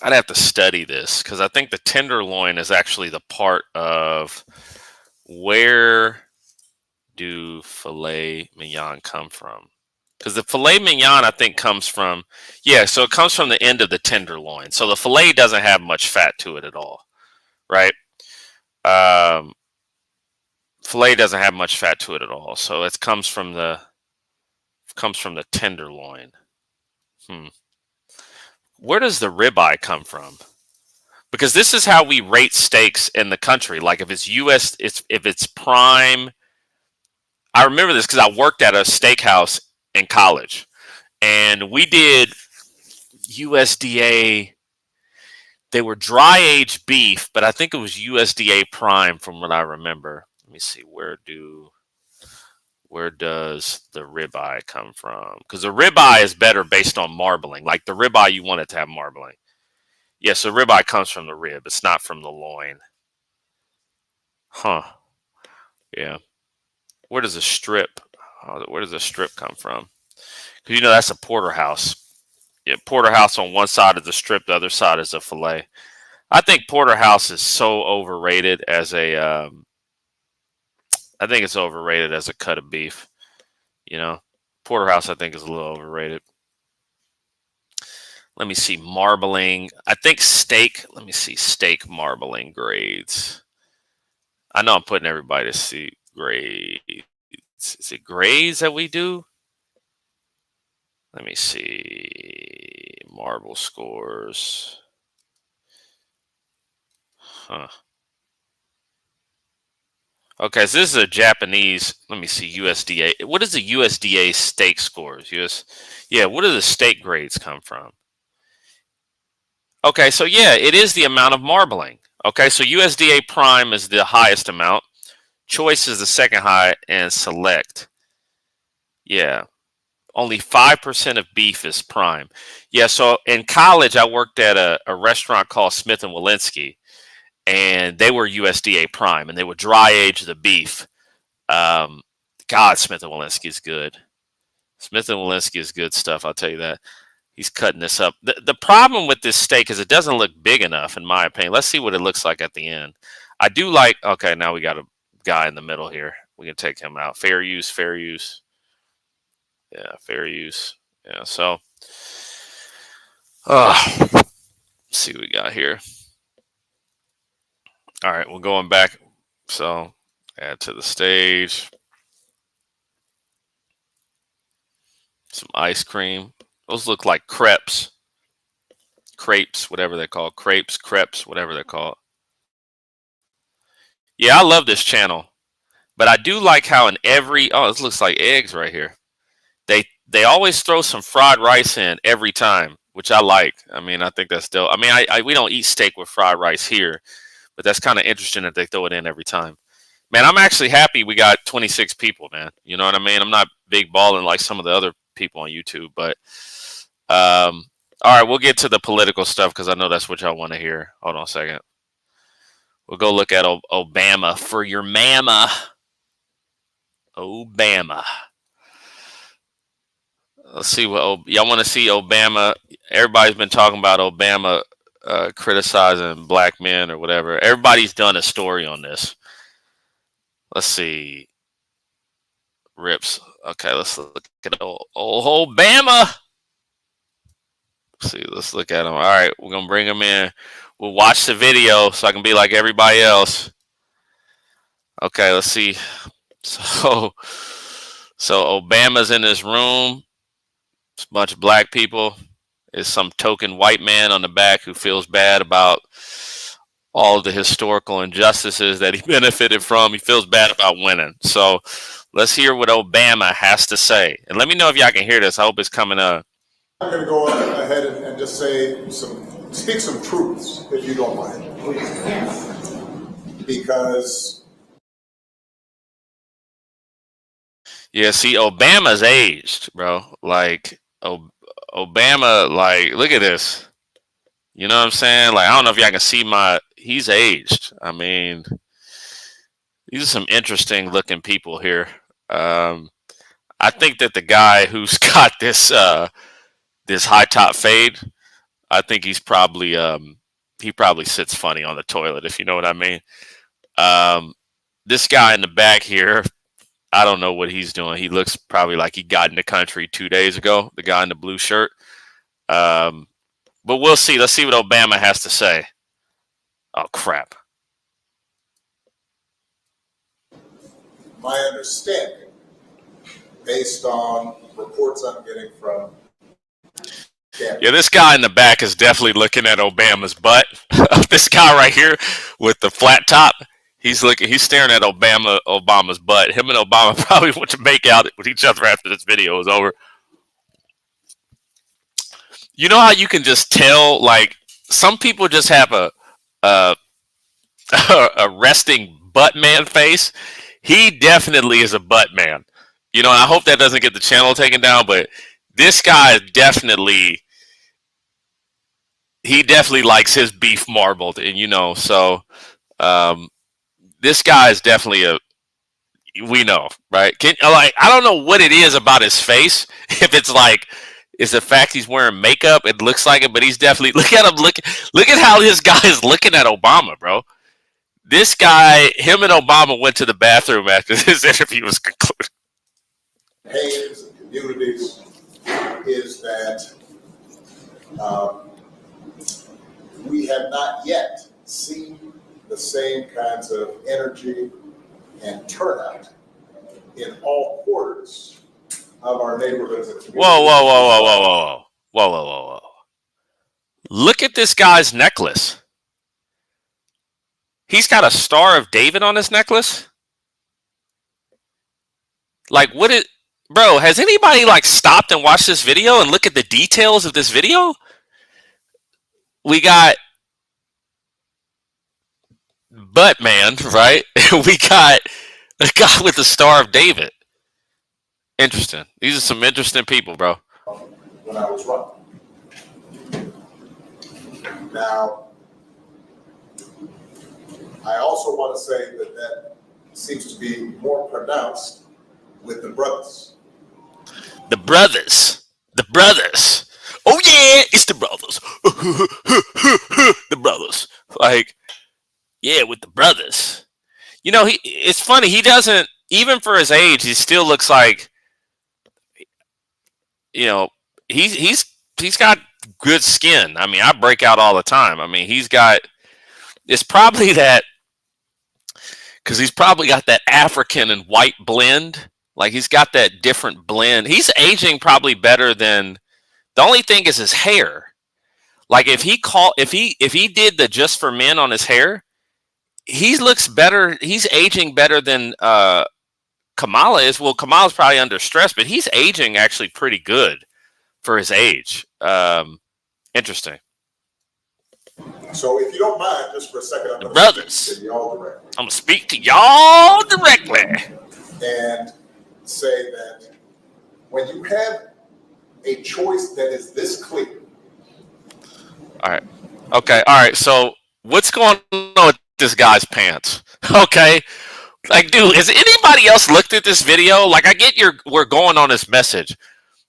I'd have to study this because I think the tenderloin is actually the part of where do filet mignon come from? Because the filet mignon, I think, comes from, yeah, so it comes from the end of the tenderloin. So the filet doesn't have much fat to it at all, right? Filet doesn't have much fat to it at all. So it comes from the tenderloin. Where does the ribeye come from? Because this is how we rate steaks in the country. Like, if it's US, if it's prime. I remember this because I worked at a steakhouse in college, and we did USDA. They were dry aged beef, but I think it was USDA prime from what I remember. Let me see, where does the ribeye come from? Because the ribeye is better based on marbling. Like, the ribeye, you want it to have marbling. Yes, so ribeye comes from the rib. It's not from the loin. Huh. Yeah. Where does the strip come from? Because, that's a porterhouse. Yeah, porterhouse on one side is the strip, the other side is a fillet. I think porterhouse is so overrated as a. I think it's overrated as a cut of beef. Porterhouse, I think, is a little overrated. Let me see, marbling. I think steak. Let me see, steak marbling grades. I know I'm putting everybody to see grades. Is it grades that we do? Let me see. Marble scores. Huh. Okay, so this is a Japanese. Let me see, USDA. What is the USDA steak scores? Yeah, what do the steak grades come from? Okay, so yeah, it is the amount of marbling. Okay, so USDA prime is the highest amount. Choice is the second high, and select. Yeah, only 5% of beef is prime. Yeah, so in college, I worked at a restaurant called Smith and Walensky, and they were USDA prime, and they would dry age the beef. Um, God, Smith and Walensky is good. Smith and Walensky is good stuff. I'll tell you that. He's cutting this up. The problem with this steak is it doesn't look big enough, in my opinion. Let's see what it looks like at the end. I do like. Okay, now we got a guy in the middle here. We can take him out. Fair use. Fair use. Yeah, fair use. Yeah. So, let's see what we got here. All right, we're going back. So, add to the stage. Some ice cream. Those look like crepes. Crepes, whatever they're called. Crepes, whatever they're called. Yeah, I love this channel. But I do like how in every, oh, this looks like eggs right here. They always throw some fried rice in every time, which I like. I mean, I think that's dope. I mean, we don't eat steak with fried rice here, but that's kind of interesting that they throw it in every time. Man, I'm actually happy we got 26 people, man. You know what I mean? I'm not big balling like some of the other people on YouTube, but all right, we'll get to the political stuff because I know that's what y'all want to hear. Hold on a second. We'll go look at Obama for your mama. Obama. Let's see what y'all want to see. Obama. Everybody's been talking about Obama criticizing black men or whatever. Everybody's done a story on this. Let's see. Rips. Okay, let's look at old Obama. Let's see. Let's look at him. All right, we're gonna bring him in. We'll watch the video so I can be like everybody else. Okay, let's see. So Obama's in this room. It's a bunch of black people. Is some token white man on the back who feels bad about all of the historical injustices that he benefited from. He feels bad about winning. So let's hear what Obama has to say. And let me know if y'all can hear this. I hope it's coming up. I'm going to go ahead and just speak some truths, if you don't mind. Please. Yes. Because. Yeah, see, Obama's aged, bro. Like, Obama, like, look at this. You know what I'm saying? Like, I don't know if y'all can see he's aged. I mean, these are some interesting looking people here. I think that the guy who's got this high top fade, I think he's probably he probably sits funny on the toilet, if you know what I mean. This guy in the back here, I don't know what he's doing. He looks probably like he got in the country 2 days ago, the guy in the blue shirt. But we'll see. Let's see what Obama has to say. Oh, crap. My understanding, based on reports I'm getting from Yeah, this guy in the back is definitely looking at Obama's butt. This guy right here with the flat top, he's staring at Obama's butt. Him and Obama probably want to make out with each other after this video is over. You know how you can just tell, like, some people just have a resting butt man face. He definitely is a butt man. You know, and I hope that doesn't get the channel taken down, but this guy is definitely likes his beef marbled, and you know, so this guy is definitely we know, right? I don't know what it is about his face. If it's like, is the fact he's wearing makeup, it looks like it, but he's definitely, look at him, look at how this guy is looking at Obama, bro. This guy, him and Obama went to the bathroom after this interview was concluded. Hayes and communities is that we have not yet seen the same kinds of energy and turnout in all quarters of our neighborhoods and communities. Whoa. Look at this guy's necklace. He's got a Star of David on his necklace. Like, bro, has anybody like stopped and watched this video and look at the details of this video? we got Buttman, right? We got a guy with the Star of David. Interesting. These are some interesting people, bro. when I was running. Now, I also want to say that that seems to be more pronounced with the brothers. The brothers. The brothers. Oh yeah, it's the brothers. The brothers. Like, yeah, with the brothers. You know, it's funny, he doesn't, even for his age, he still looks like, you know, he's got good skin. I mean, I break out all the time. I mean, it's probably that, because he's probably got that African and white blend. Like, he's got that different blend. He's aging probably better than, the only thing is his hair. Like, if he did the Just for Men on his hair, he looks better. He's aging better than Kamala is. Well, Kamala's probably under stress, but he's aging actually pretty good for his age. Interesting. So if you don't mind, just for a second, I'm going to speak to y'all directly. I'm going to speak to y'all directly. And say that when you have a choice that is this clear. All right. Okay. All right. So what's going on with this guy's pants? Okay. Like, dude, has anybody else looked at this video? Like, I get we're going on this message,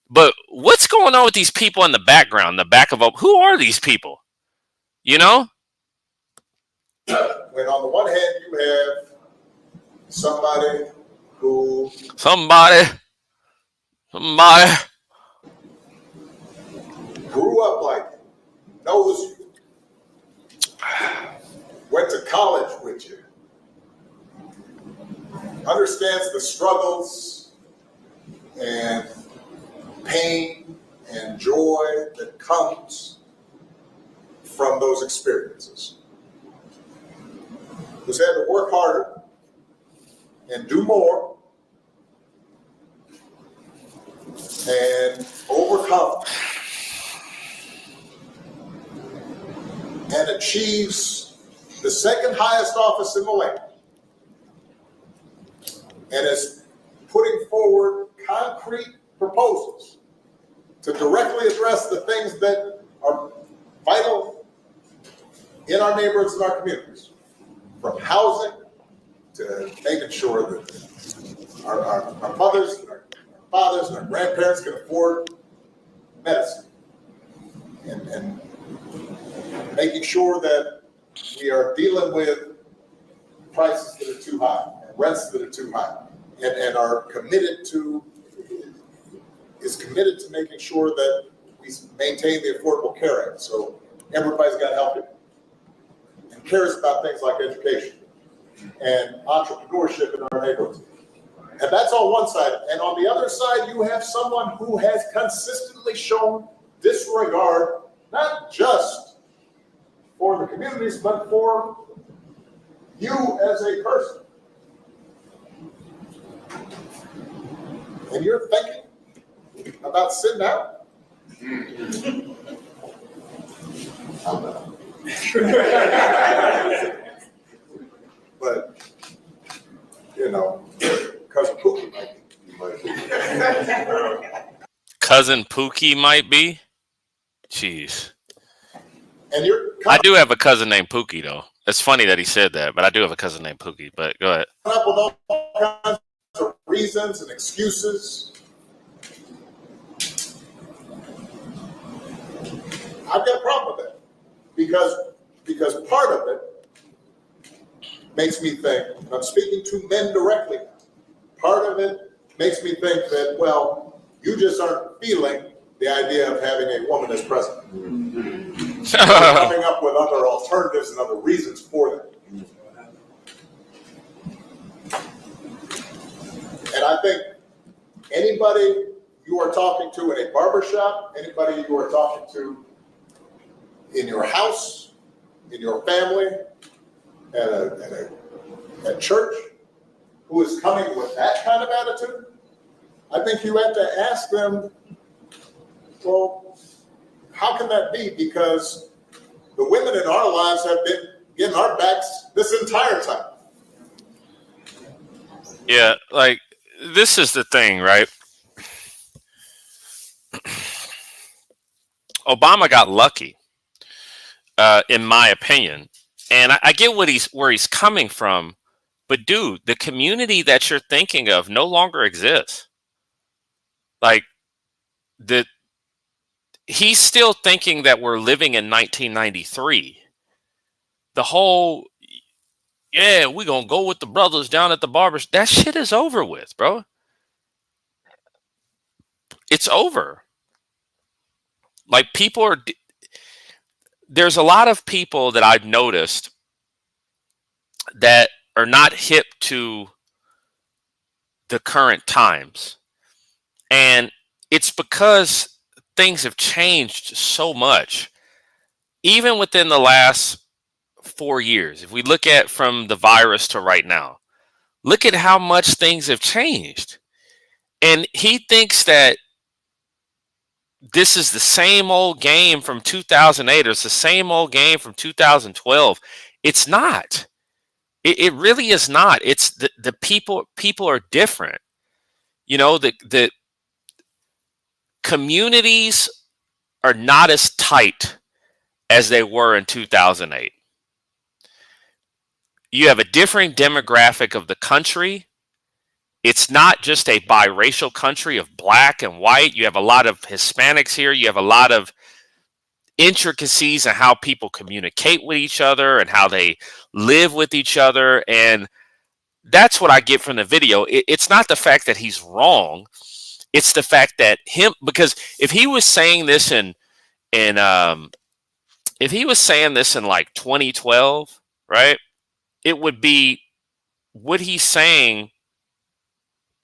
but what's going on with these people in the background, the back of who are these people? You know? When on the one hand you have somebody who Somebody grew up like you, knows you, went to college with you, understands the struggles and pain and joy that comes from those experiences, who's had to work harder and do more and overcome and achieves the second highest office in the land and is putting forward concrete proposals to directly address the things that are vital in our neighborhoods and our communities, from housing to making sure that our mothers and our fathers and our grandparents can afford medicine, and making sure that we are dealing with prices that are too high, and rents that are too high, and is committed to making sure that we maintain the Affordable Care Act, so everybody's got health and cares about things like education and entrepreneurship in our neighborhoods. And that's on one side. And on the other side, you have someone who has consistently shown disregard, not just for the communities, but for you as a person. And you're thinking about sitting out? I'm not. But, you know, Cousin Pookie might be. Cousin Pookie might be? Jeez. And I do have a cousin named Pookie, though. It's funny that he said that, but I do have a cousin named Pookie. But go ahead. Up with all kinds of reasons and excuses. I've got a problem with that because part of it makes me think, I'm speaking to men directly, part of it makes me think that, well, you just aren't feeling the idea of having a woman as president. Coming up with other alternatives and other reasons for that. And I think anybody you are talking to in a barbershop, anybody you are talking to in your house, in your family, at church, who is coming with that kind of attitude, I think you have to ask them, well, how can that be? Because The women in our lives have been getting our backs this entire time. Yeah, like this is the thing, right? Obama got lucky, in my opinion, and I get where he's coming from, but dude, the community that you're thinking of no longer exists. Like the he's still thinking that we're living in 1993. The whole yeah, we gonna go with the brothers down at the barbers. That shit is over with, bro. It's over. Like there's a lot of people that I've noticed that are not hip to the current times. And it's because things have changed so much, even within the last 4 years. If we look at from the virus to right now, look at how much things have changed. And he thinks that this is the same old game from 2008 or it's the same old game from 2012. It's not. It really is not. It's the people are different. You know, the communities are not as tight as they were in 2008. You have a different demographic of the country. It's not just a biracial country of black and white. You have a lot of Hispanics here. You have a lot of intricacies in how people communicate with each other and how they live with each other. And that's what I get from the video. It's not the fact that he's wrong. It's the fact that because if he was saying this if he was saying this in like 2012, right, it would be what he's saying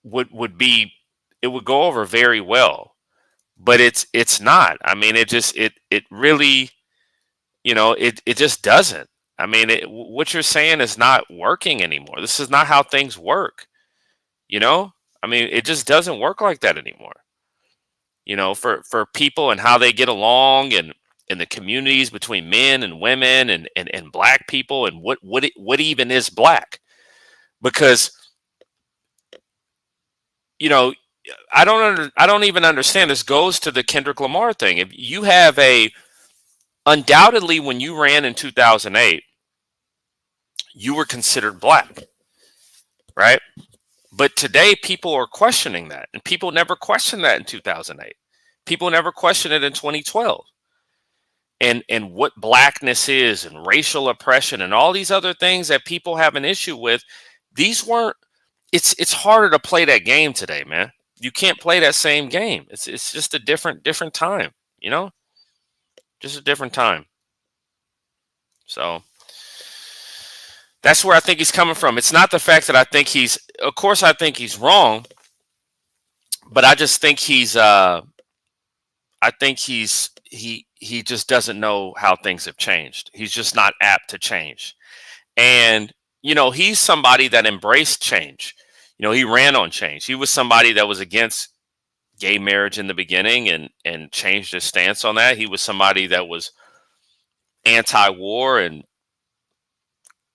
would be, it would go over very well, but it's not. I mean, it really, it just doesn't. I mean, what you're saying is not working anymore. This is not how things work. I mean, it just doesn't work like that anymore. For people and how they get along and in the communities between men and women and black people and what even is black, because I don't even understand. This goes to the Kendrick Lamar thing. If you have undoubtedly when you ran in 2008, you were considered black, right? But today people are questioning that, and people never questioned that in 2008. People never questioned it in 2012. And what blackness is and racial oppression and all these other things that people have an issue with, these weren't. It's harder to play that game today, man. You can't play that same game. It's just a different time, just a different time. So that's where I think he's coming from. It's not the fact that I think of course I think he's wrong, but I just think he just doesn't know how things have changed. He's just not apt to change. And, he's somebody that embraced change. He ran on change. He was somebody that was against gay marriage in the beginning and changed his stance on that. He was somebody that was anti-war and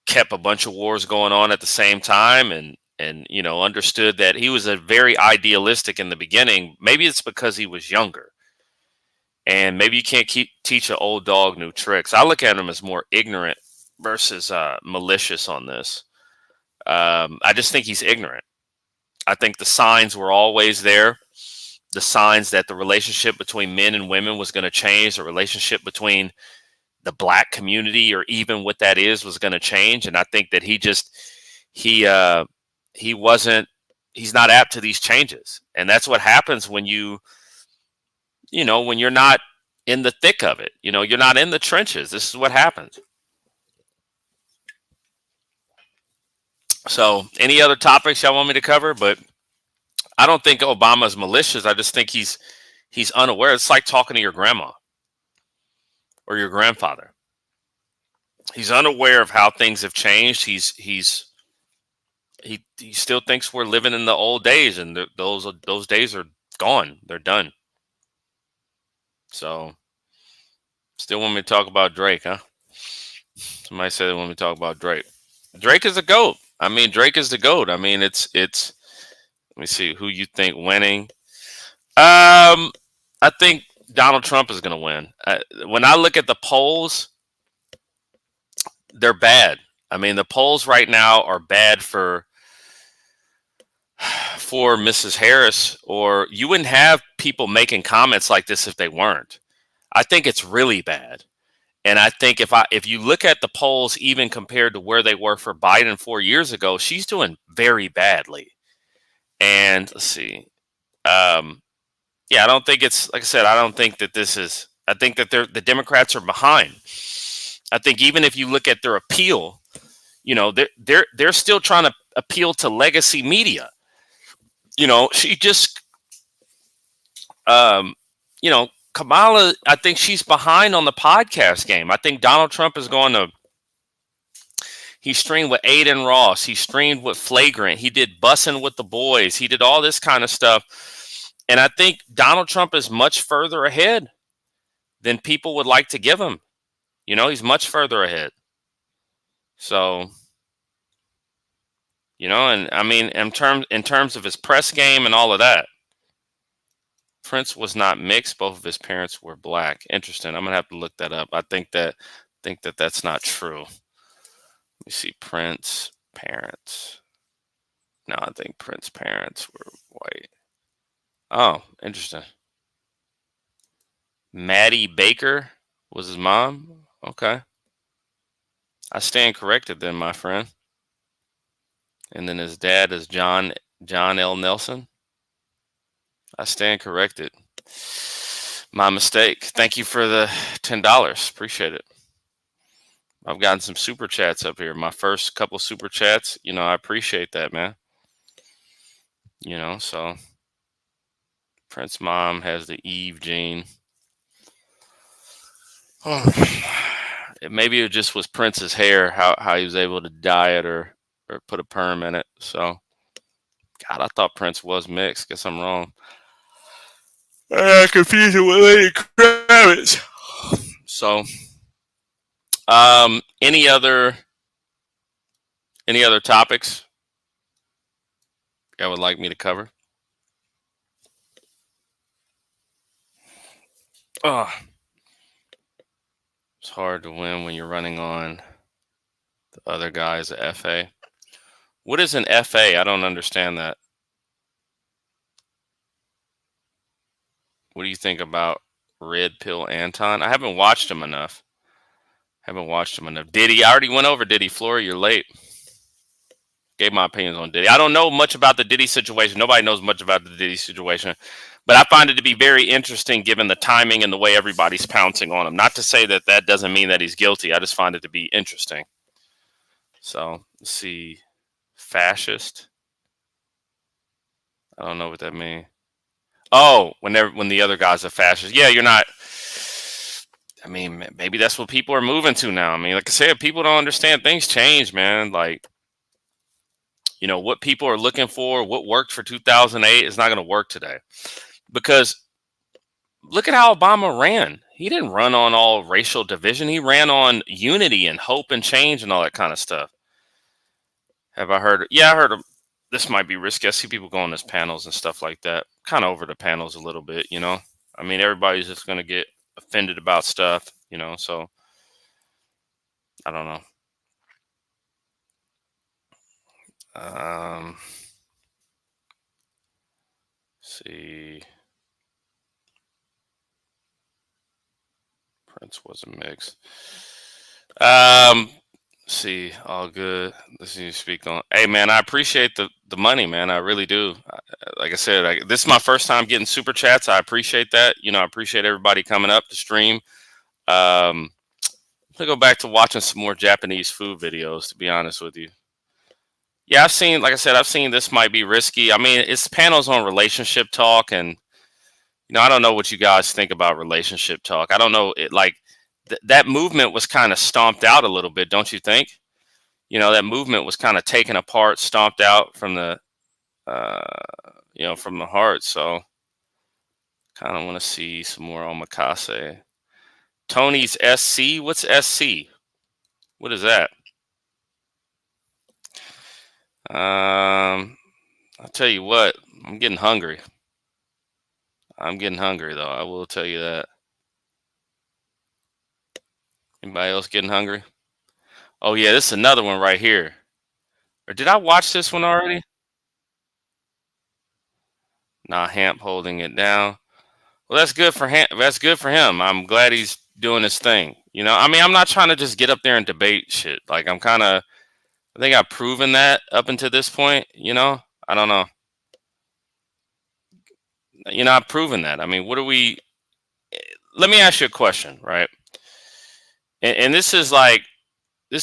kept a bunch of wars going on at the same time and understood that he was a very idealistic in the beginning. Maybe it's because he was younger. And maybe you can't teach an old dog new tricks. I look at him as more ignorant versus malicious on this. I just think he's ignorant. I think the signs were always there. The signs that the relationship between men and women was going to change. The relationship between the black community, or even what that is, was going to change. And I think that he's not apt to these changes. And that's what happens when when you're not in the thick of it, you're not in the trenches. This is what happens. So any other topics y'all want me to cover? But I don't think Obama's malicious. I just think he's unaware. It's like talking to your grandma or your grandfather. He's unaware of how things have changed. He still thinks we're living in the old days, and those days are gone. They're done. So Still want me to talk about Drake, huh? Somebody said they want me to talk about Drake. Drake is the GOAT. I mean, Drake is the GOAT. I mean, it's. Let me see who you think winning. I think Donald Trump is going to win. When I look at the polls, they're bad. I mean, the polls right now are bad for Mrs. Harris, or you wouldn't have people making comments like this if they weren't. I think it's really bad. And I think if you look at the polls, even compared to where they were for Biden 4 years ago, she's doing very badly. And let's see. Yeah, I don't think it's like I said. I don't think that this is. I think that the Democrats are behind. I think even if you look at their appeal, they're still trying to appeal to legacy media. She just, um, Kamala. I think she's behind on the podcast game. I think Donald Trump is going to. He streamed with Aiden Ross. He streamed with Flagrant. He did Bussin' with the Boys. He did all this kind of stuff. And I think Donald Trump is much further ahead than people would like to give him. He's much further ahead. So, and I mean, in terms of his press game and all of that, Prince was not mixed. Both of his parents were black. Interesting. I'm gonna have to look that up. I think that's not true. Let me see. Prince parents. No, I think Prince parents were white. Oh, interesting. Maddie Baker was his mom. Okay. I stand corrected then, my friend. And then his dad is John L. Nelson. I stand corrected. My mistake. Thank you for the $10. Appreciate it. I've gotten some super chats up here. My first couple super chats. I appreciate that, man. So Prince mom has the Eve gene. Oh. Maybe it just was Prince's hair, how he was able to dye it or put a perm in it. So, God, I thought Prince was mixed. Guess I'm wrong. I confused it with Lady Kravitz. So, any other topics I would like me to cover? Oh, it's hard to win when you're running on the other guy's FA. What is an FA? I don't understand that. What do you think about Red Pill Anton? I haven't watched him enough. Diddy, I already went over Diddy. Flory, you're late. Gave my opinions on Diddy. I don't know much about the Diddy situation. Nobody knows much about the Diddy situation. But I find it to be very interesting given the timing and the way everybody's pouncing on him. Not to say that doesn't mean that he's guilty. I just find it to be interesting. So, let's see. Fascist. I don't know what that means. Oh, when the other guy's a fascist. Yeah, you're not. I mean, maybe that's what people are moving to now. I mean, like I said, people don't understand. Things change, man. Like, what people are looking for, what worked for 2008 is not going to work today. Because look at how Obama ran. He didn't run on all racial division. He ran on unity and hope and change and all that kind of stuff. Have I heard? Yeah, I heard this might be risky. I see people go on these panels and stuff like that. Kind of over the panels a little bit, I mean, everybody's just going to get offended about stuff, so I don't know. See. Prince was a mix. See, all good. Let's see you speak on. Hey, man, I appreciate the money, man. I really do. Like I said, this is my first time getting super chats. I appreciate that. I appreciate everybody coming up to stream. I'm gonna go back to watching some more Japanese food videos, to be honest with you. Yeah, like I said, I've seen this might be risky. I mean, it's panels on relationship talk, and I don't know what you guys think about relationship talk. I don't know. That movement was kind of stomped out a little bit, don't you think? That movement was kind of taken apart, stomped out from the, from the heart. So, kind of want to see some more omakase. Tony's SC. What's SC? What is that? I'll tell you what. I'm getting hungry. I'm getting hungry though. I will tell you that. Anybody else getting hungry? Oh yeah, this is another one right here. Or did I watch this one already? Nah, Hamp holding it down. Well, that's good for him. That's good for him. I'm glad he's doing his thing. I mean, I'm not trying to just get up there and debate shit. Like I think I've proven that up until this point. I don't know. I've proven that. I mean, what are we? Let me ask you a question, right? And this is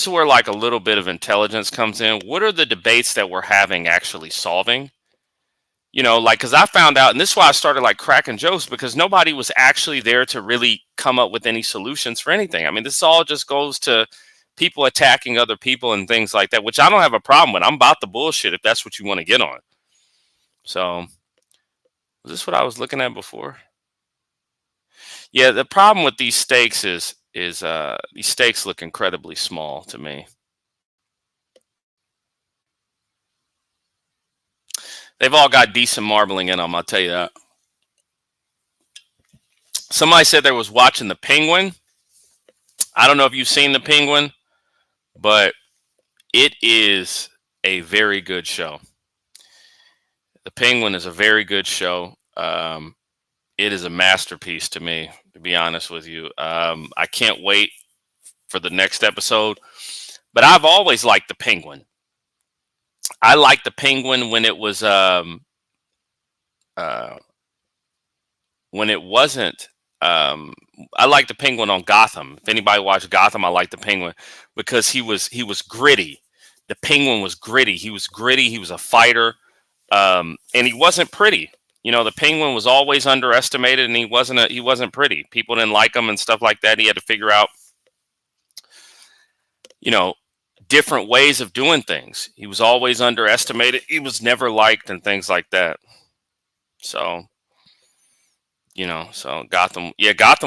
where like a little bit of intelligence comes in. What are the debates that we're having actually solving? Because I found out, and this is why I started like cracking jokes, because nobody was actually there to really come up with any solutions for anything. I mean, this all just goes to people attacking other people and things like that, which I don't have a problem with. I'm about the bullshit if that's what you want to get on. So, was this what I was looking at before? Yeah, the problem with these stakes is these stakes look incredibly small to me. They've all got decent marbling in them, I'll tell you that. Somebody said they was watching The Penguin. I don't know if you've seen The Penguin, but it is a very good show. The Penguin is a very good show. It is a masterpiece to me, to be honest with you. I can't wait for the next episode. But I've always liked The Penguin. I liked The Penguin when it was when it wasn't. I liked The Penguin on Gotham. If anybody watched Gotham, I liked The Penguin because he was gritty. The Penguin was gritty. He was gritty. He was a fighter, and he wasn't pretty. The Penguin was always underestimated, and he wasn't pretty. People didn't like him and stuff like that. He had to figure out, different ways of doing things. He was always underestimated. He was never liked and things like that. So, so Gotham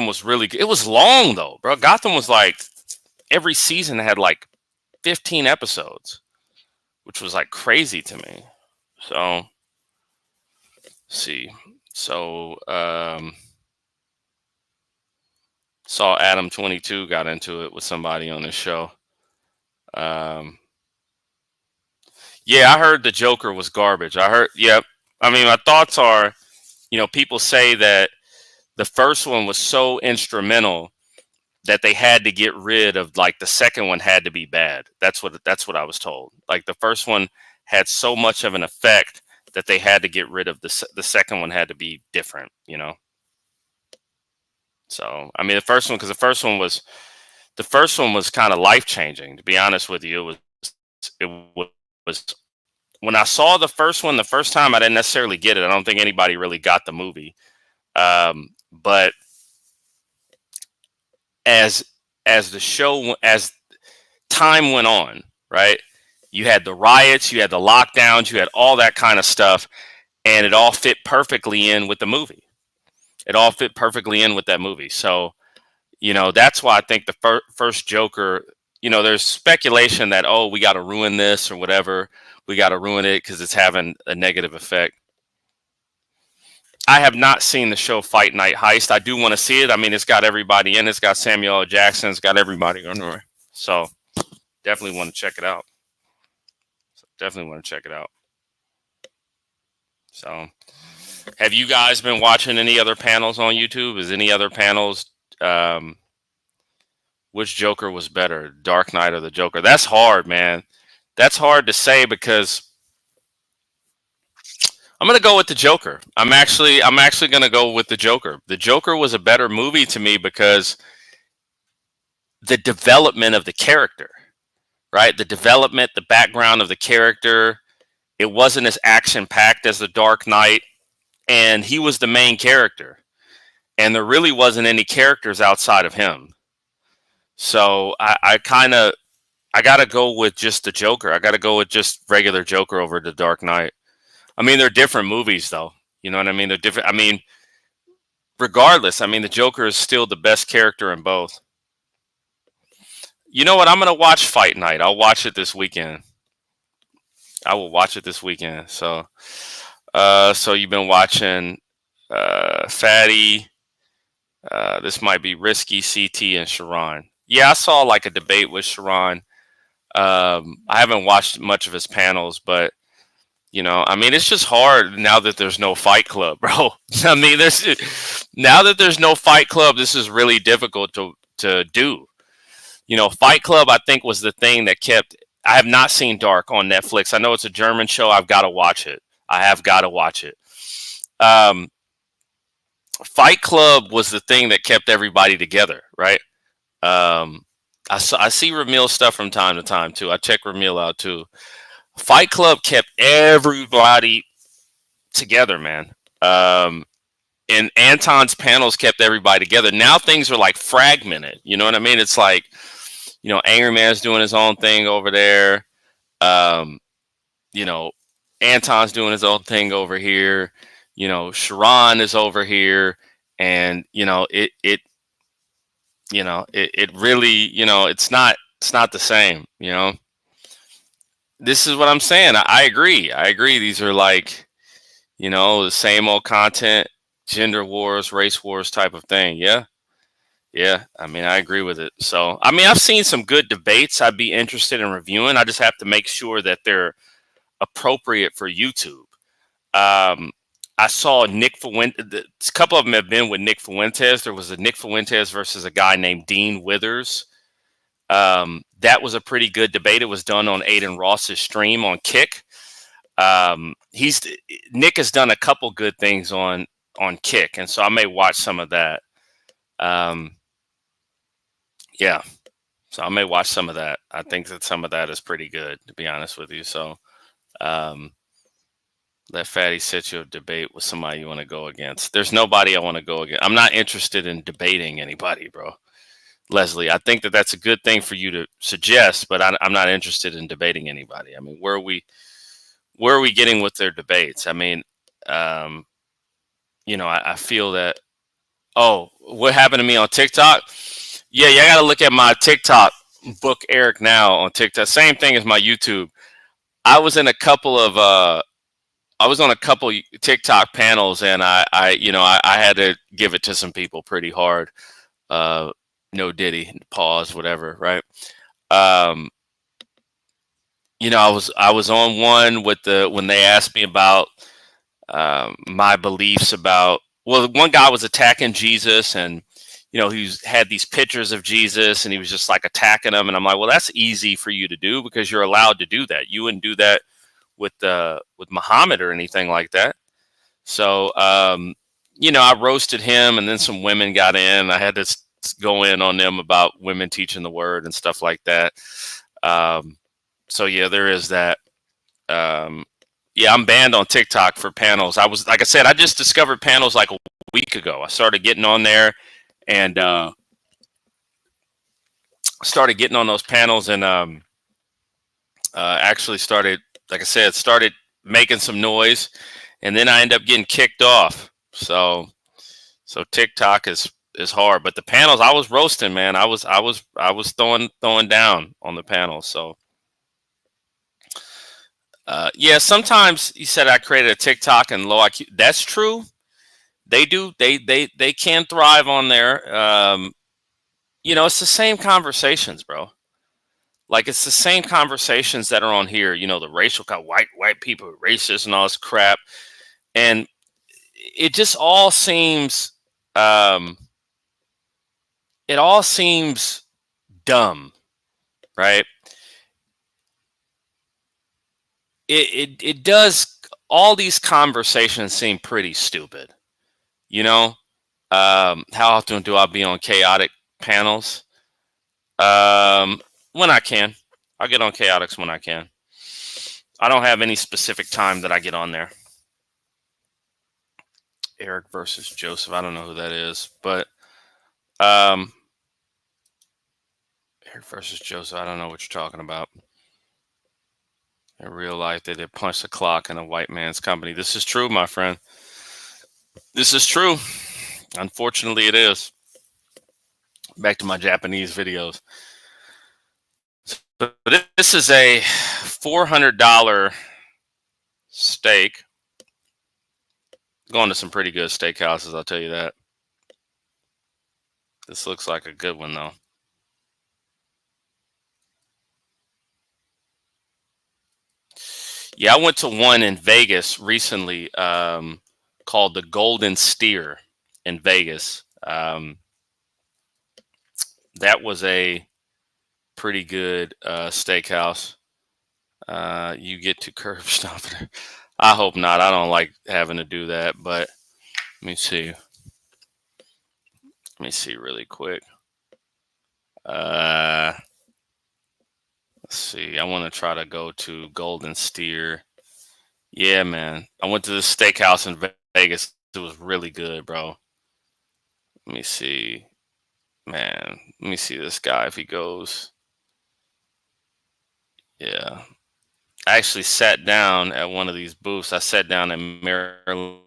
was really good. It was long though, bro. Gotham was like every season had like 15 episodes, which was like crazy to me. So, let's see. So, saw Adam 22 got into it with somebody on this show. Yeah, I heard the Joker was garbage. Yep. I mean, my thoughts are, people say that the first one was so instrumental that they had to get rid of, like, the second one had to be bad. That's what I was told. Like, the first one had so much of an effect that they had to get rid of the second one had to be different, So, I mean, the first one was kind of life changing. To be honest with you, it was when I saw the first one the first time. I didn't necessarily get it. I don't think anybody really got the movie. But as time went on, right? You had the riots, you had the lockdowns, you had all that kind of stuff, and it all fit perfectly in with the movie. It all fit perfectly in with that movie. So, that's why I think the first Joker, there's speculation that, oh, we got to ruin this or whatever. We got to ruin it because it's having a negative effect. I have not seen the show Fight Night Heist. I do want to see it. I mean, it's got everybody in it. It's got Samuel L. Jackson. It's got everybody on there. So definitely want to check it out. So have you guys been watching any other panels on YouTube? Is any other panels, which Joker was better, Dark Knight or the Joker? That's hard, man. That's hard to say because I'm going to go with the Joker. I'm actually going to go with the Joker. The Joker was a better movie to me because the development of the character, right? The development, the background of the character, it wasn't as action-packed as the Dark Knight, and he was the main character. And there really wasn't any characters outside of him. So I got to go with just the Joker. I got to go with just regular Joker over the Dark Knight. I mean, they're different movies, though. You know what I mean? They're different. I mean, regardless, I mean, the Joker is still the best character in both. You know what? I'm gonna watch Fight Night. I'll watch it this weekend. I will watch it this weekend. So, so you've been watching Fatty. This might be Risky, CT, and Sharon. Yeah, I saw like a debate with Sharon. I haven't watched much of his panels, but you know, I mean, it's just hard now that there's no Fight Club, bro. I mean, now that there's no Fight Club, this is really difficult to do. You know, Fight Club, I think, was the thing that kept. I have not seen Dark on Netflix. I know it's a German show. I've got to watch it. I have got to watch it. Fight Club was the thing that kept everybody together, right? I see Ramil stuff from time to time too. I check Ramil out too. Fight Club kept everybody together, man. And Anton's panels kept everybody together. Now things are like fragmented. You know what I mean? It's like, you know, Angry Man's doing his own thing over there. You know, Anton's doing his own thing over here. You know, Sharon is over here, and you know, it really, you know, it's not the same. You know, this is what I'm saying. I agree. These are like, you know, the same old content, gender wars, race wars type of thing. Yeah. I mean, I agree with it. So, I mean, I've seen some good debates I'd be interested in reviewing. I just have to make sure that they're appropriate for YouTube. I saw Nick Fuentes. A couple of them have been with Nick Fuentes. There was a Nick Fuentes versus a guy named Dean Withers. That was a pretty good debate. It was done on Aiden Ross's stream on Kick. Nick has done a couple good things on Kick, and so I may watch some of that. Yeah, so I may watch some of that. I think that some of that is pretty good, to be honest with you. So, let Fatty set you a debate with somebody you want to go against. There's nobody I want to go against. I'm not interested in debating anybody, bro. Leslie, I think that that's a good thing for you to suggest, but I'm not interested in debating anybody. I mean, where are we getting with their debates? I mean, you know, I feel that. Oh, what happened to me on TikTok? Yeah, you got to look at my TikTok. Book Eric Now on TikTok. Same thing as my YouTube. I was on a couple TikTok panels, and I had to give it to some people pretty hard. No Diddy, pause, whatever, right? You know, I was on one with when they asked me about my beliefs about. Well, one guy was attacking Jesus, and you know, he's had these pictures of Jesus, and he was just like attacking them. And I'm like, well, that's easy for you to do because you're allowed to do that. You wouldn't do that with Muhammad or anything like that. So, you know, I roasted him, and then some women got in. I had to go in on them about women teaching the word and stuff like that. So yeah, there is that. Yeah, I'm banned on TikTok for panels. Like I said, I just discovered panels like a week ago. I started getting on there and started getting on those panels, and actually started, like I said, started making some noise, and then I end up getting kicked off. So TikTok is hard, but the panels I was roasting, man. I was throwing down on the panels. So yeah, sometimes you said I created a TikTok and low IQ. That's true. They do. They can thrive on there. You know, it's the same conversations, bro. Like, it's the same conversations that are on here. You know, the racial white people are racist and all this crap, and it just all seems it all seems dumb, right? It does. All these conversations seem pretty stupid. You know, how often do I be on chaotic panels? When I can. I get on chaotics when I can. I don't have any specific time that I get on there. Eric versus Joseph. I don't know who that is, but Eric versus Joseph. I don't know what you're talking about. In real life, they did punch the clock in a white man's company. This is true, my friend. This is true. Unfortunately, it is. Back to my Japanese videos. So this is a $400 steak. Going to some pretty good steakhouses, I'll tell you that. This looks like a good one, though. Yeah, I went to one in Vegas recently called the Golden Steer in Vegas. That was a pretty good steakhouse. You get to curb stomp it. I hope not. I don't like having to do that, but let me see. Let me see really quick. Let's see. I want to try to go to Golden Steer. Yeah, man. I went to this steakhouse in Vegas. It was really good, bro. Let me see. Man, let me see this guy if he goes. Yeah. I actually sat down at one of these booths. I sat down at Marilyn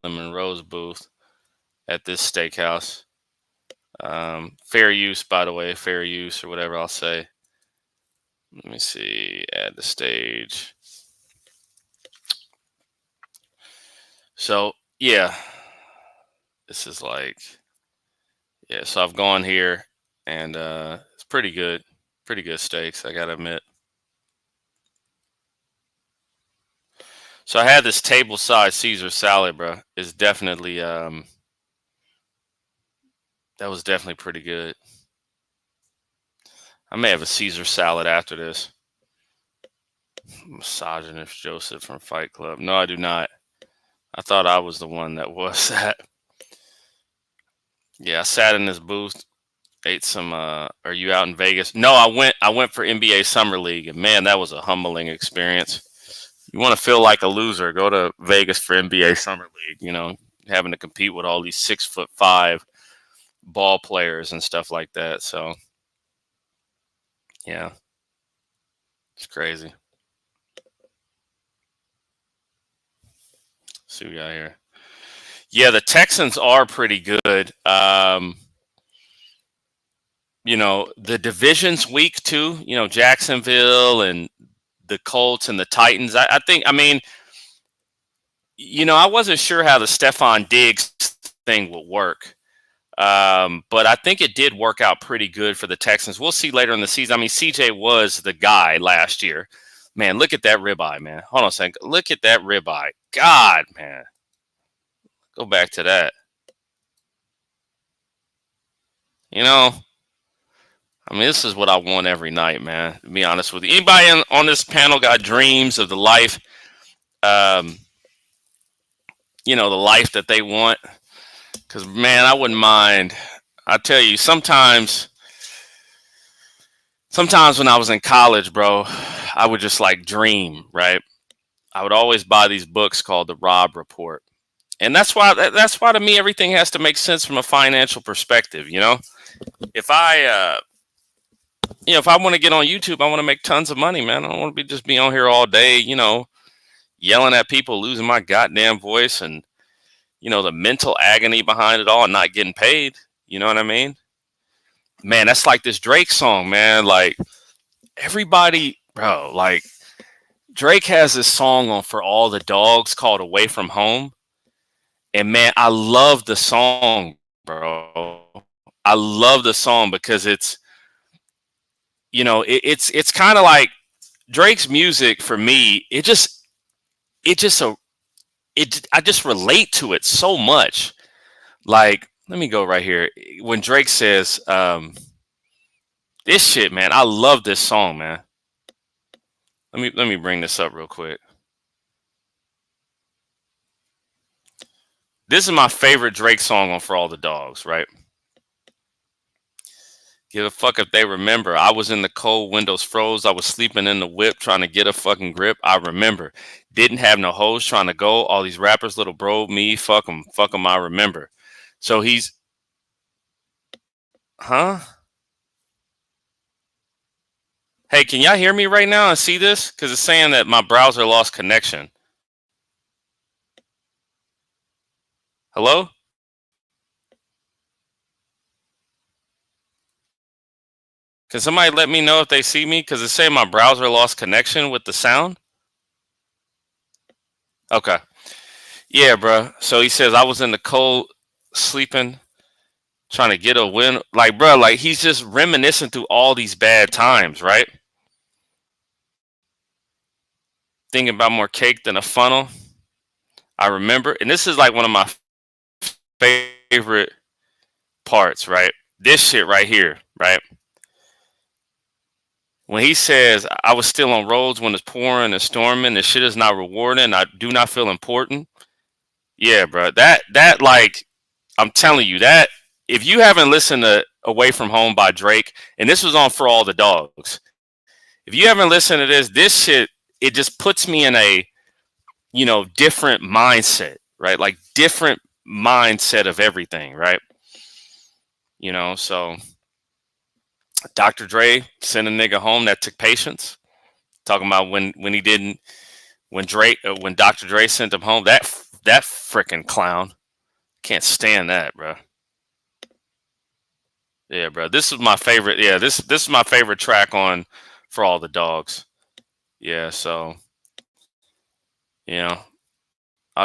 Monroe's booth at this steakhouse. Fair use, by the way, fair use or whatever I'll say. Let me see. Add the stage. So, yeah. This is like, yeah, so I've gone here and it's pretty good. Pretty good steaks, I gotta admit. So I had this table side Caesar salad, bro. It's definitely that was definitely pretty good. I may have a Caesar salad after this. Misogynist Joseph from Fight Club. No, I do not. I thought I was the one that was that. Yeah, I sat in this booth, ate some are you out in Vegas? No, I went for NBA Summer League, and man, that was a humbling experience. You want to feel like a loser, go to Vegas for NBA Summer League, you know, having to compete with all these 6'5" ball players and stuff like that. So yeah, it's crazy. Let's see what we got here. Yeah, the Texans are pretty good. You know, the division's weak too. You know, Jacksonville and the Colts and the Titans. I think, I mean, you know, I wasn't sure how the Stephon Diggs thing would work. But I think it did work out pretty good for the Texans. We'll see later in the season. I mean, CJ was the guy last year. Man, look at that ribeye, man. Hold on a second. Look at that ribeye. God, man. Go back to that. You know, I mean, this is what I want every night, man. To be honest with you. Anybody on this panel got dreams of the life, you know, the life that they want? Because, man, I wouldn't mind. I tell you, sometimes when I was in college, bro, I would just like dream, right? I would always buy these books called The Rob Report. And that's why to me, everything has to make sense from a financial perspective, you know? If I, you know, if I want to get on YouTube, I want to make tons of money, man. I don't want to just be on here all day, you know, yelling at people, losing my goddamn voice, and, you know, the mental agony behind it all and not getting paid. You know what I mean? Man, that's like this Drake song, man. Like, everybody, bro, like, Drake has this song on For All the Dogs called Away From Home. And, man, I love the song, bro. I love the song because it's, you know, it's kind of like Drake's music for me. I just relate to it so much. Like, let me go right here. When Drake says, this shit, man, I love this song, man. Let me bring this up real quick. This is my favorite Drake song on For All the Dogs, right? Give a fuck if they remember. I was in the cold, windows froze. I was sleeping in the whip trying to get a fucking grip. I remember. Didn't have no hoes trying to go. All these rappers, little bro, me, fuck them, I remember. So he's, huh? Hey, can y'all hear me right now and see this? Because it's saying that my browser lost connection. Hello? Can somebody let me know if they see me? Because it's saying my browser lost connection with the sound. Okay. Yeah, bro. So he says I was in the cold sleeping, trying to get a win. Like, bro, like he's just reminiscing through all these bad times, right? Thinking about more cake than a funnel. I remember, and this is like one of my favorite parts, right? This shit right here, right? When he says, I was still on roads when it's pouring and storming, the shit is not rewarding, I do not feel important. Yeah, bro. That like, I'm telling you, that if you haven't listened to Away From Home by Drake, and this was on For All the Dogs, if you haven't listened to this shit, it just puts me in a, different mindset, right? Like different mindset of everything, right? So Dr. Dre sent a nigga home that took patience. Talking about when Dr. Dre sent him home, that freaking clown. Can't stand that, bro. Yeah, bro. This is my favorite. Yeah, this is my favorite track on For All the Dogs. Yeah, so I'll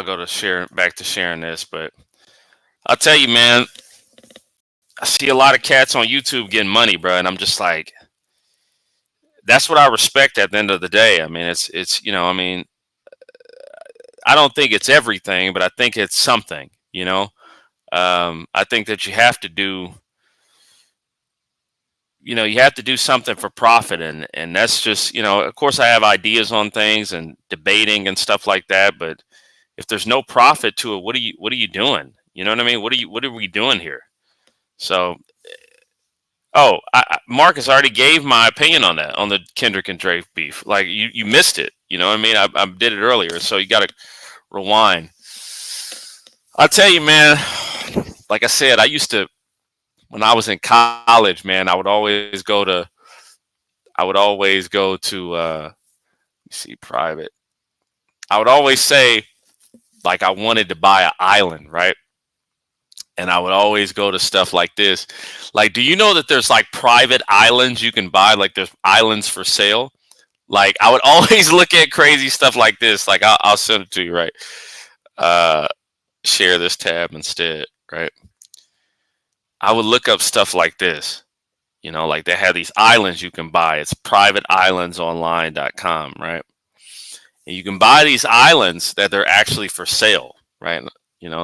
go to back to sharing this, but I'll tell you, man, I see a lot of cats on YouTube getting money, bro, and I'm just like, that's what I respect at the end of the day. I mean, it's I don't think it's everything, but I think it's something, I think that you have to do something for profit, and that's just, of course I have ideas on things and debating and stuff like that, but if there's no profit to it, what are you doing? You know what I mean? What are we doing here? So, Marcus already gave my opinion on that, on the Kendrick and Drake beef. Like you missed it. You know what I mean? I did it earlier, so you got to rewind. I'll tell you, man. Like I said, I used to, when I was in college, man, I would always go to see private. I would always say, like, I wanted to buy an island, right? And I would always go to stuff like this. Like, do you know that there's like private islands you can buy? Like, there's islands for sale. Like, I would always look at crazy stuff like this. Like, I'll send it to you, right? Share this tab instead, right? I would look up stuff like this. Like they have these islands you can buy. It's privateislandsonline.com, right? And you can buy these islands that they're actually for sale, right?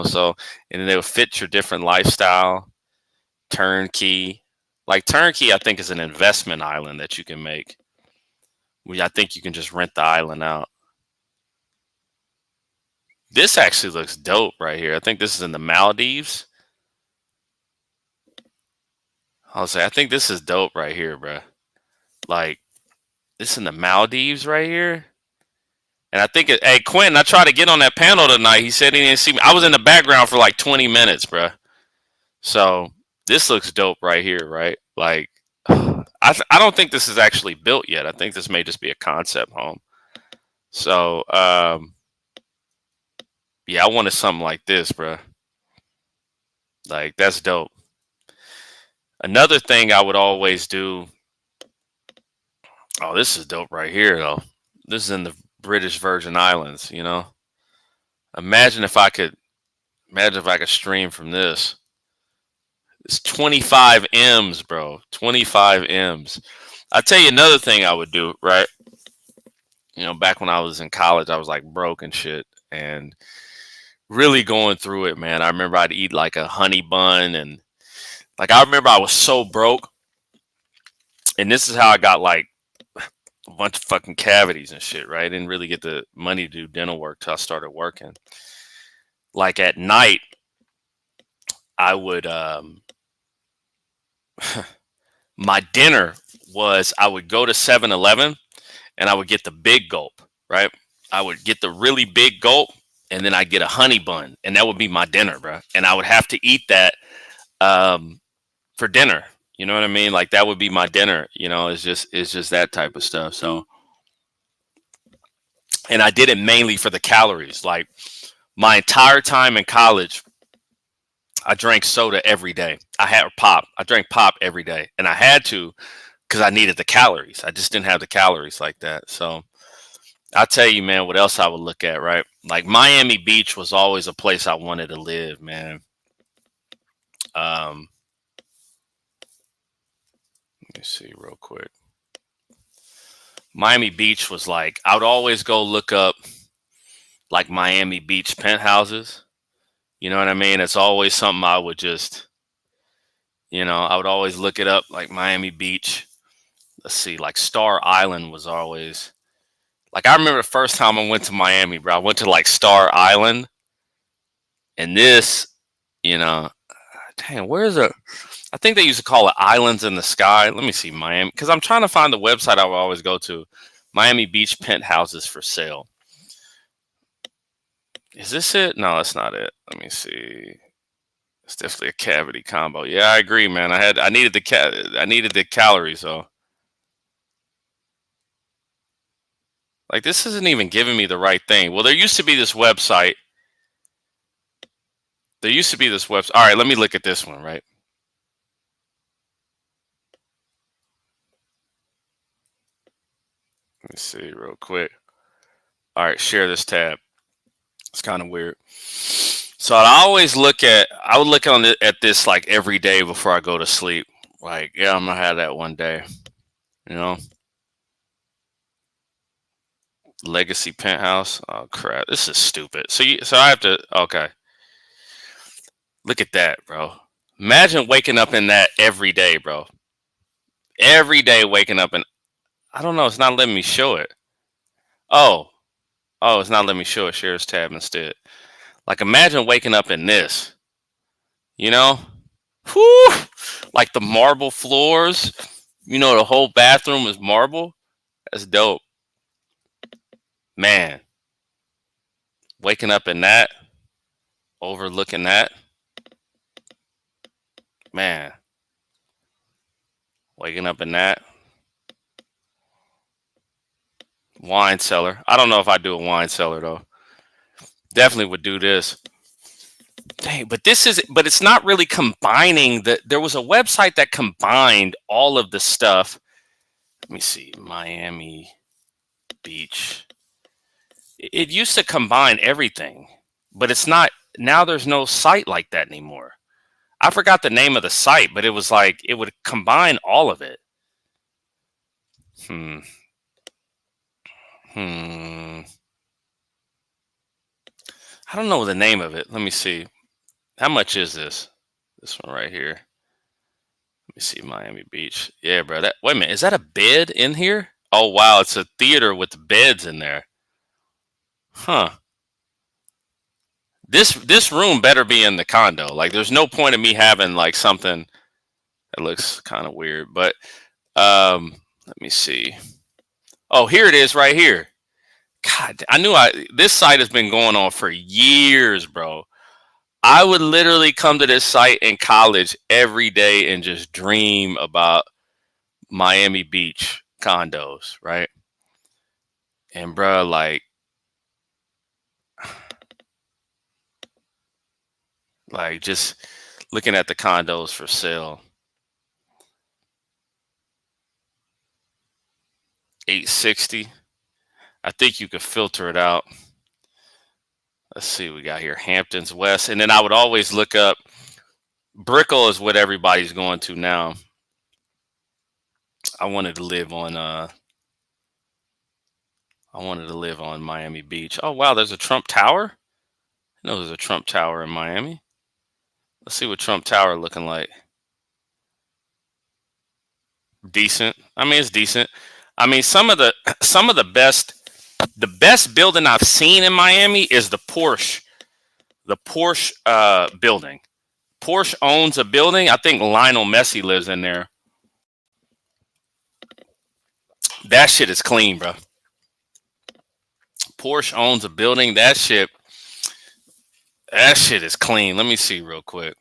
So, and then they will fit your different lifestyle. Turnkey. Like turnkey, I think, is an investment island that you can make. I think you can just rent the island out. This actually looks dope right here. I think this is in the Maldives. I'll say, I think this is dope right here, bro. Like, this in the Maldives right here. And I think, hey, Quentin, I tried to get on that panel tonight. He said he didn't see me. I was in the background for like 20 minutes, bro. So this looks dope right here, right? Like, I don't think this is actually built yet. I think this may just be a concept home. So, yeah, I wanted something like this, bro. Like, that's dope. Another thing I would always do. Oh, this is dope right here, though. This is in the British Virgin Islands, Imagine if I could stream from this. It's 25 M's, bro. 25 M's. I'll tell you another thing I would do, right? Back when I was in college, I was like broke and shit, and really going through it, man. I remember I'd eat like a honey bun, and like I remember I was so broke, and this is how I got like a bunch of fucking cavities and shit, right? I didn't really get the money to do dental work till I started working. Like at night, I would my dinner was, I would go to 7-Eleven and I would get the big gulp, right? I would get the really big gulp, and then I'd get a honey bun, and that would be my dinner, bro. And I would have to eat that for dinner. You know what I mean? Like that would be my dinner. It's just that type of stuff. So, and I did it mainly for the calories. Like my entire time in college, I drank soda every day. I drank pop every day, and I had to because I needed the calories. I just didn't have the calories like that. So I'll tell you, man, what else I would look at, right? Like Miami Beach was always a place I wanted to live, man. Let me see real quick. Miami Beach was like, I would always go look up like Miami Beach penthouses. You know what I mean? It's always something I would just, I would always look it up like Miami Beach. Let's see, like Star Island was always like, I remember the first time I went to Miami, bro. I went to like Star Island, and this, dang, where's it? I think they used to call it Islands in the Sky. Let me see, Miami, because I'm trying to find the website I would always go to. Miami Beach penthouses for sale. Is this it? No, that's not it. Let me see. It's definitely a cavity combo. Yeah, I agree, man. I needed the calories, though. Like, this isn't even giving me the right thing. Well, there used to be this website. All right, let me look at this one, right? Let me see real quick. All right, share this tab. It's kind of weird. So I would look at this like every day before I go to sleep. Like, yeah, I'm gonna have that one day. Legacy penthouse. Oh crap, this is stupid. So I have to. Okay, look at that, bro. Imagine waking up in that every day, bro. Every day waking up, and I don't know. It's not letting me show it. Oh, it's not letting me show it. Share this tab instead. Like, imagine waking up in this. Whew, like the marble floors. The whole bathroom is marble. That's dope. Man, waking up in that, overlooking that. Man, waking up in that. Wine cellar. I don't know if I do a wine cellar, though. Definitely would do this. Dang, but it's not really combining there was a website that combined all of the stuff. Let me see, Miami Beach. It used to combine everything, but it's not, now there's no site like that anymore. I forgot the name of the site, but it was like, it would combine all of it. I don't know the name of it. Let me see. How much is this? This one right here. Let me see, Miami Beach. Yeah, bro. Wait a minute. Is that a bed in here? Oh, wow. It's a theater with beds in there. Huh. This room better be in the condo. Like, there's no point in me having like something that looks kind of weird. But let me see. Oh, here it is right here. God, this site has been going on for years, bro. I would literally come to this site in college every day and just dream about Miami Beach condos, right? And bro, like just looking at the condos for sale. 860. I think you could filter it out. Let's see what we got here. Hamptons West. And then I would always look up, Brickell is what everybody's going to now. I wanted to live on Miami Beach. Oh wow, there's a Trump Tower? I know there's a Trump Tower in Miami. Let's see what Trump Tower looking like. Decent. I mean, it's decent. I mean, some of the best building I've seen in Miami is the Porsche building. Porsche owns a building. I think Lionel Messi lives in there. That shit is clean, bro. Porsche owns a building. That shit is clean. Let me see real quick.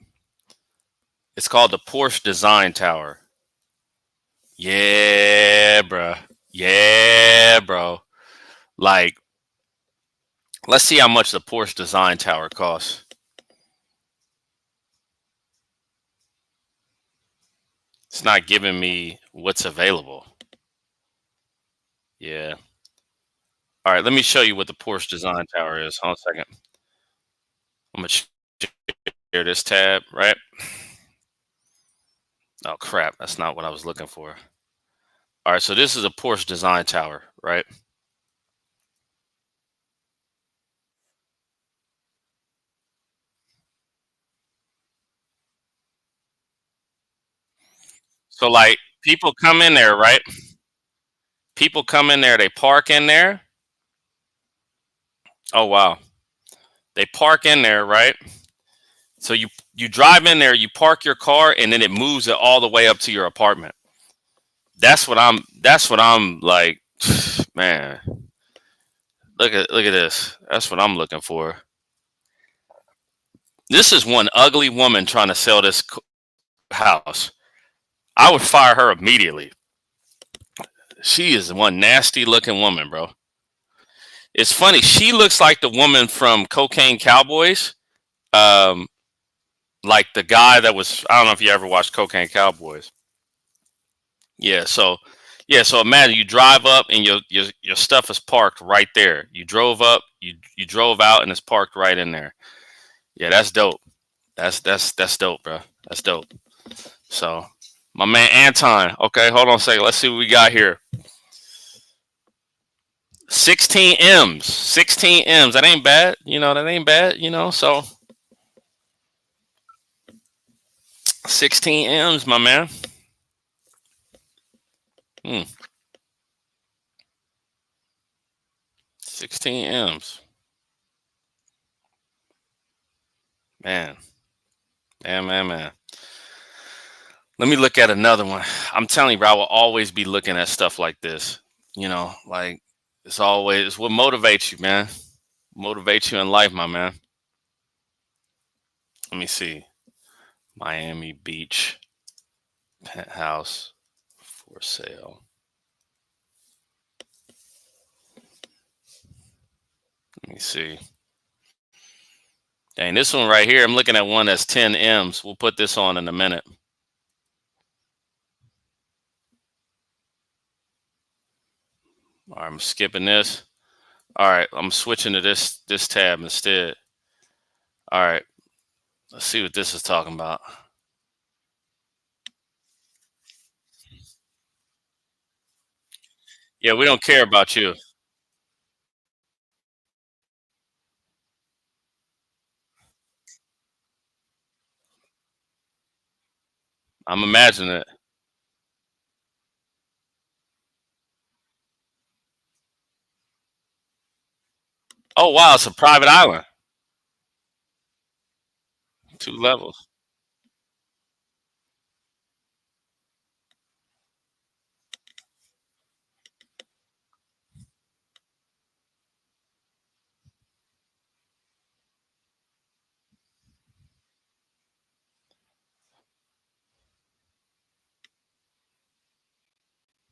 It's called the Porsche Design Tower. Yeah, bro. Yeah, bro. Like, let's see how much the Porsche Design Tower costs. It's not giving me what's available. Yeah. All right, let me show you what the Porsche design tower is. Hold on a second. I'm gonna share this tab, right? Oh crap, that's not what I was looking for. All right, so this is a Porsche design tower, right? So like people come in there, right? People come in there, they park in there. Oh wow. They park in there, right? So you drive in there, you park your car, and then it moves it all the way up to your apartment. That's what I'm like, man. Look at this. That's what I'm looking for. This is one ugly woman trying to sell this house. I would fire her immediately. She is one nasty looking woman, bro. It's funny. She looks like the woman from Cocaine Cowboys. Um, like the guy that was. I don't know if you ever watched Cocaine Cowboys. Yeah. So imagine you drive up and your stuff is parked right there. You drove up, you drove out, and it's parked right in there. Yeah, that's dope. That's dope, bro. That's dope. So, my man Anton. Okay, hold on a second. Let's see what we got here. 16 M's. 16 M's. That ain't bad. That ain't bad. So 16 M's, my man. Hmm. 16 M's. Man. Man. Let me look at another one. I'm telling you, bro, I will always be looking at stuff like this. Like it's what motivates you, man. Motivates you in life, my man. Let me see. Miami Beach penthouse for sale. Let me see. Dang, this one right here, I'm looking at one that's 10 M's. We'll put this on in a minute. All right, I'm skipping this. All right, I'm switching to this tab instead. All right, let's see what this is talking about. Yeah, we don't care about you. I'm imagining it. Oh wow, it's a private island. 2 levels.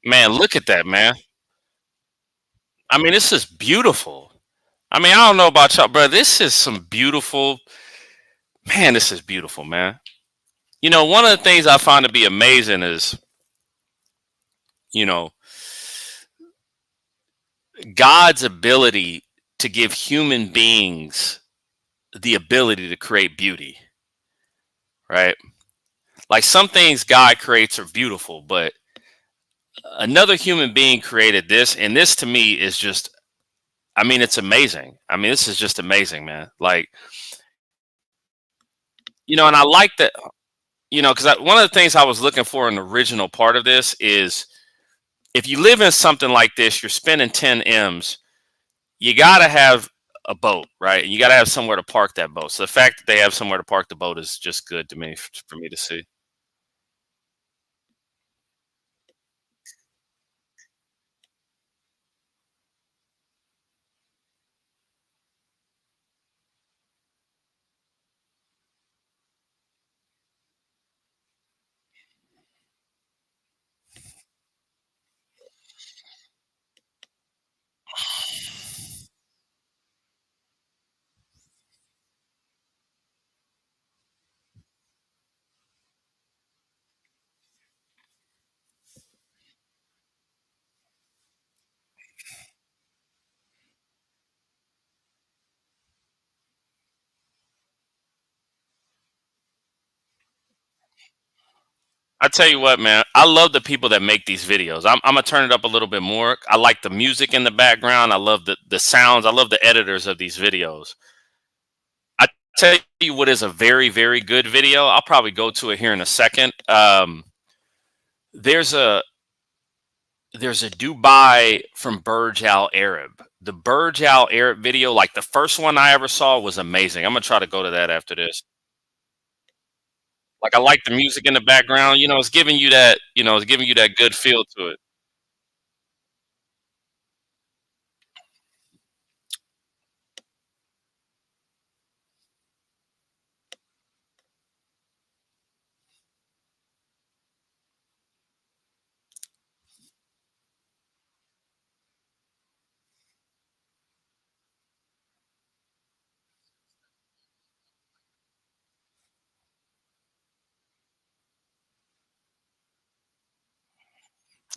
Man, look at that, man. I mean, this is beautiful. I mean, I don't know about y'all, bro. This is some beautiful. Man, this is beautiful, man. One of the things I find to be amazing is, you know, God's ability to give human beings the ability to create beauty, right? Like some things God creates are beautiful, but another human being created this, and this to me is just, I mean, it's amazing. I mean, this is just amazing, man. Like, and I like that, because one of the things I was looking for in the original part of this is if you live in something like this, you're spending 10 M's, you got to have a boat, right? You got to have somewhere to park that boat. So the fact that they have somewhere to park the boat is just good to me, for me to see. I tell you what, man, I love the people that make these videos. I'm gonna turn it up a little bit more. I like the music in the background. I love the sounds. I love the editors of these videos. I tell you what is a very, very good video. I'll probably go to it here in a second. There's a there's a Dubai from Burj Al Arab. The Burj Al Arab video, like the first one I ever saw, was amazing. I'm gonna try to go to that after this. Like I like the music in the background. It's giving you that. It's giving you that good feel to it.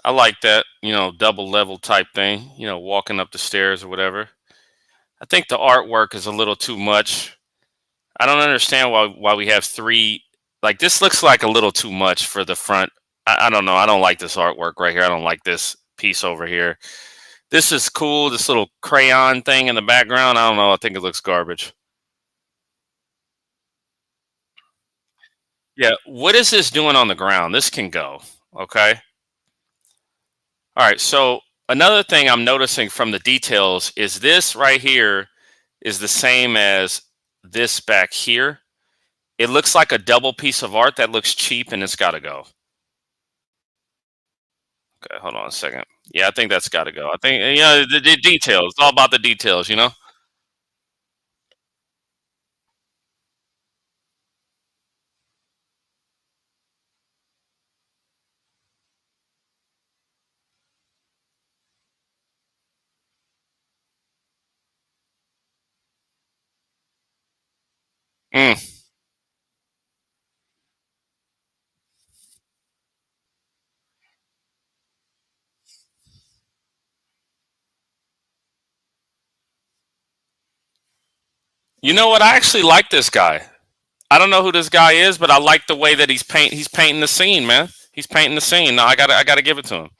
I like that. Double level type thing. Walking up the stairs or whatever. I think the artwork is a little too much. I don't understand why we have three. Like this looks like a little too much for the front. I don't know. I don't like this artwork right here. I don't like this piece over here. This is cool. This little crayon thing in the background. I don't know. I think it looks garbage. Yeah. What is this doing on the ground? This can go. Okay. All right. So another thing I'm noticing from the details is this right here is the same as this back here. It looks like a double piece of art that looks cheap and it's got to go. Okay, hold on a second. Yeah, I think that's got to go. I think the details. It's all about the details. Mm. You know what? I actually like this guy. I don't know who this guy is, but I like the way that he's painting the scene, man. He's painting the scene. No, I gotta give it to him.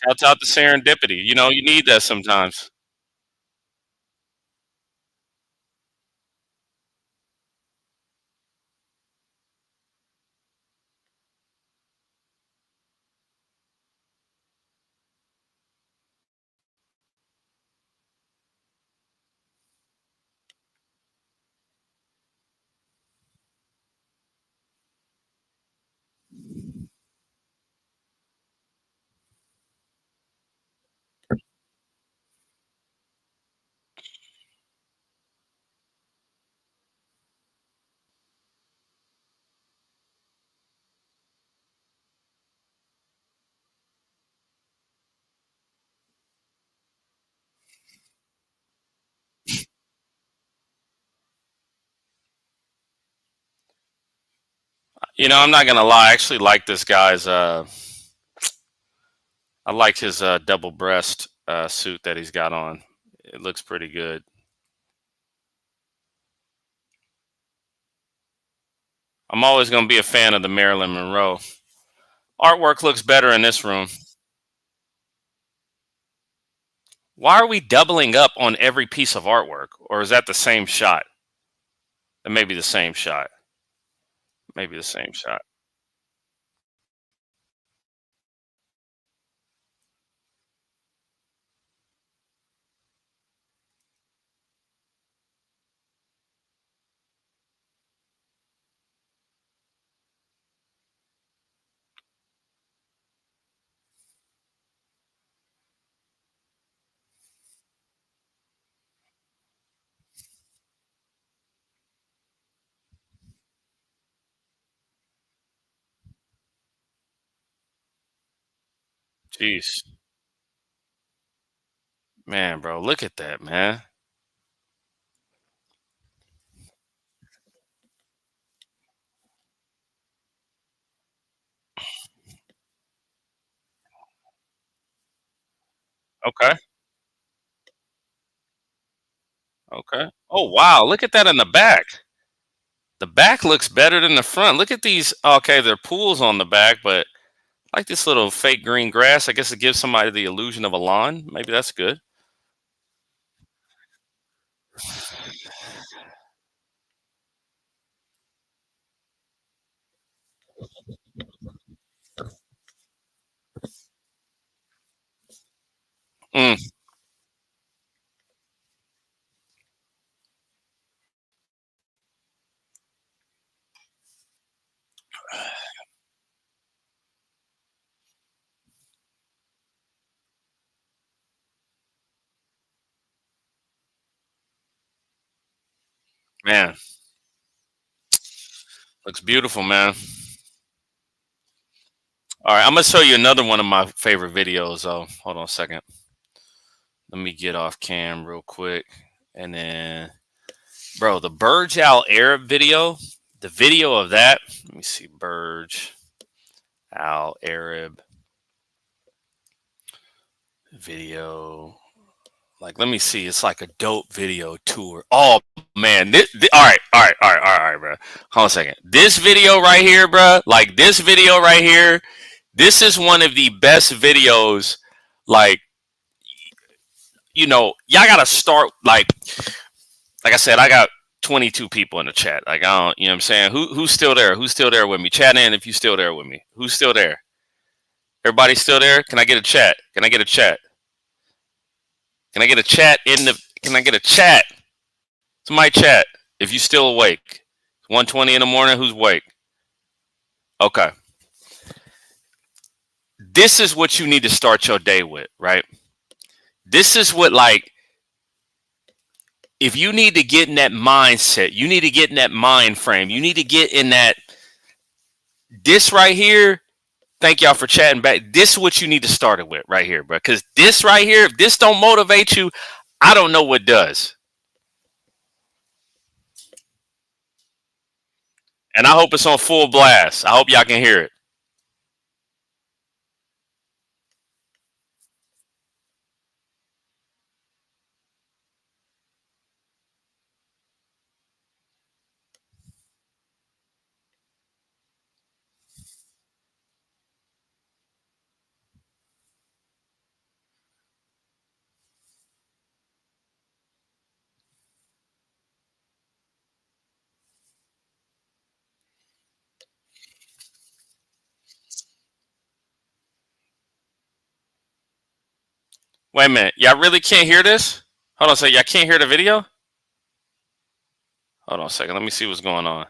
Shouts out to serendipity. You need that sometimes. I'm not gonna lie. I actually like this guy's. I like his double breast suit that he's got on. It looks pretty good. I'm always gonna be a fan of the Marilyn Monroe artwork. Looks better in this room. Why are we doubling up on every piece of artwork, or is that the same shot? That may be the same shot. Maybe the same shot. Jeez, man, bro, look at that, man. Okay, okay. Oh wow, look at that in the back. The back looks better than the front. Look at these. Okay, there are pools on the back, but I like this little fake green grass. I guess it gives somebody the illusion of a lawn. Maybe that's good. Mm, man, looks beautiful, man. All right, I'm gonna show you another one of my favorite videos. Oh, hold on a second. Let me get off cam real quick, and then, bro, the Burj Al Arab video, the video of that. Let me see, Burj Al Arab video. Like, let me see. It's like a dope video tour. Oh man, all right, all right, all right, all right, bro. Hold on a second. This video right here, bro. Like this video right here. This is one of the best videos. Like, y'all gotta start. Like I said, I got 22 people in the chat. Like, I don't, you know what I'm saying? Who's still there? Who's still there with me? Chat in if you still there with me. Who's still there? Everybody still there? Can I get a chat? Can I get a chat? Can I get a chat can I get a chat? Somebody chat if you still awake. It's 1:20 in the morning. Who's awake? Okay. This is what you need to start your day with, right? This is what, like, if you need to get in that mindset, you need to get in that mind frame. You need to get in that. This right here. Thank y'all for chatting back. This is what you need to start it with right here, bro. Because this right here, if this don't motivate you, I don't know what does. And I hope it's on full blast. I hope y'all can hear it. Wait a minute. Y'all really can't hear this? Hold on a second. Y'all can't hear the video? Hold on a second. Let me see what's going on.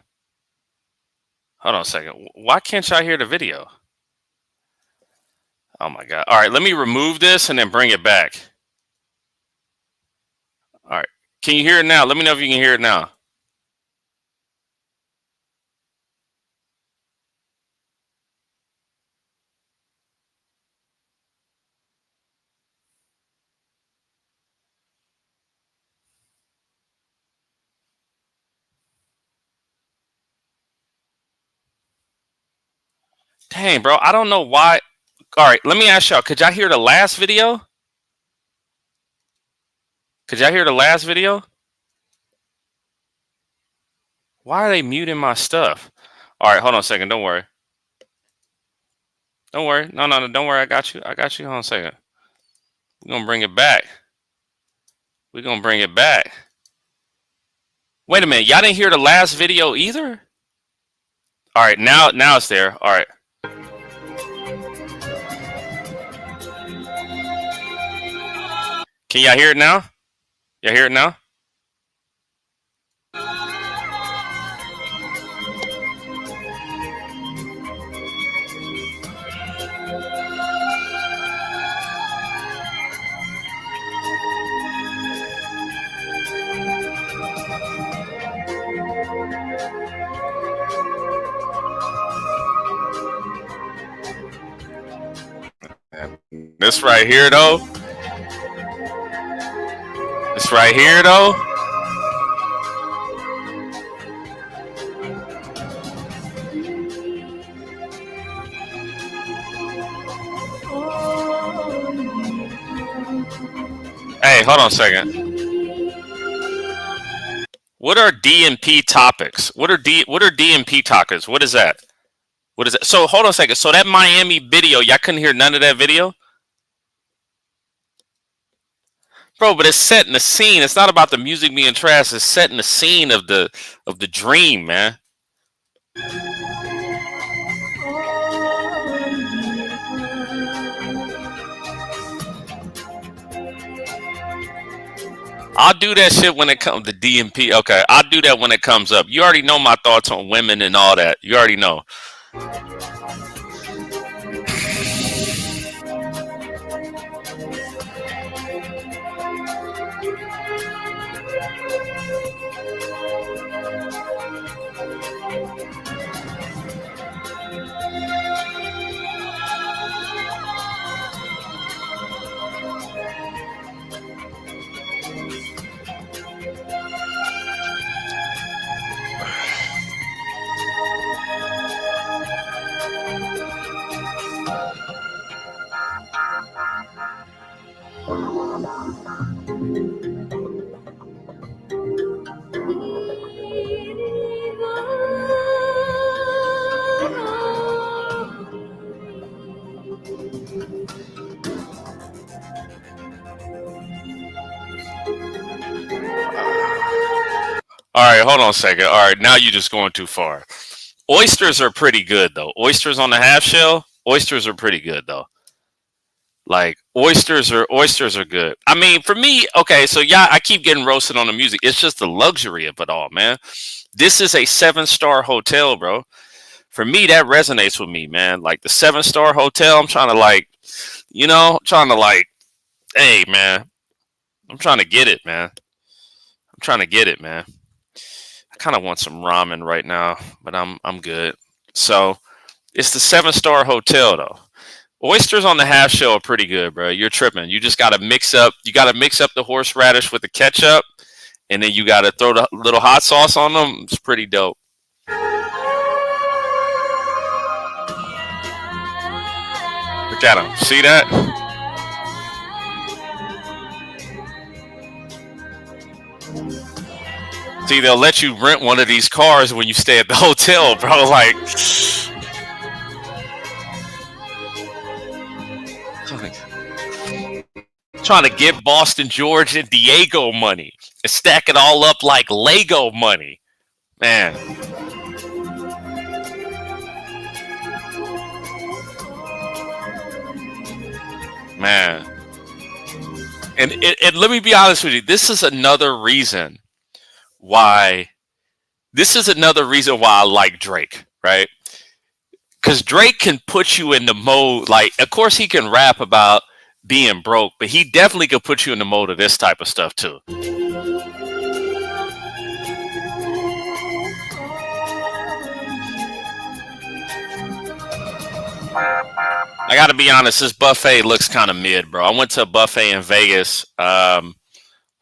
Hold on a second. Why can't y'all hear the video? Oh my God. All right. Let me remove this and then bring it back. All right. Can you hear it now? Let me know if you can hear it now. Dang, bro. I don't know why. All right. Let me ask y'all. Could y'all hear the last video? Could y'all hear the last video? Why are they muting my stuff? All right. Hold on a second. Don't worry. Don't worry. No, no, no. Don't worry. I got you. I got you. Hold on a second. We're going to bring it back. We're going to bring it back. Wait a minute. Y'all didn't hear the last video either? All right. Now it's there. All right. Can y'all hear it now? Y'all hear it now? This right here, though. This right here, though. Hey, hold on a second. What are DMP topics? What are DMP topics? What is that? What is that? So hold on a second. So that Miami video, y'all couldn't hear none of that video? Bro, but it's setting the scene. It's not about the music being trash. It's setting the scene of the dream, man. I'll do that shit when it comes to DMP. Okay, I'll do that when it comes up. You already know my thoughts on women and all that. You already know. All right, hold on a second. All right, now you're just going too far. Oysters are pretty good though. Oysters on the half shell. Oysters are pretty good though. Like oysters are good. I mean, for me, okay. So yeah, I keep getting roasted on the music. It's just the luxury of it all, man. This is a 7-star hotel, bro. For me, that resonates with me, man. Like the 7-star hotel. I'm trying to like, hey, man. I'm trying to get it, man. I kind of want some ramen right now, but I'm good. So it's the 7-star hotel though. Oysters on the half shell are pretty good, bro. You're tripping. You just gotta mix up. You gotta mix up the horseradish with the ketchup, and then you gotta throw the little hot sauce on them. It's pretty dope. Look at them. See that? See, they'll let you rent one of these cars when you stay at the hotel, bro. Like, trying to get Boston George and Diego money and stack it all up like Lego money, man. Man, and let me be honest with you. This is another reason why I like Drake, right? Because Drake can put you in the mode. Like, of course, he can rap about being broke, but he definitely could put you in the mode of this type of stuff too. I gotta be honest, this buffet looks kind of mid, bro. I went to a buffet in Vegas. I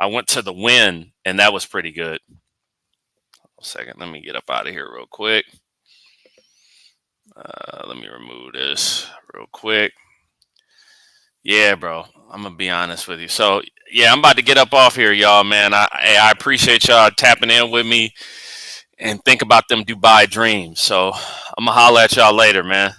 went to the Win, and that was pretty good. A second, let me get up out of here real quick. Let me remove this real quick. Yeah, bro. I'm gonna be honest with you. So yeah, I'm about to get up off here, y'all, man. I appreciate y'all tapping in with me and think about them Dubai dreams. So I'm gonna holler at y'all later, man.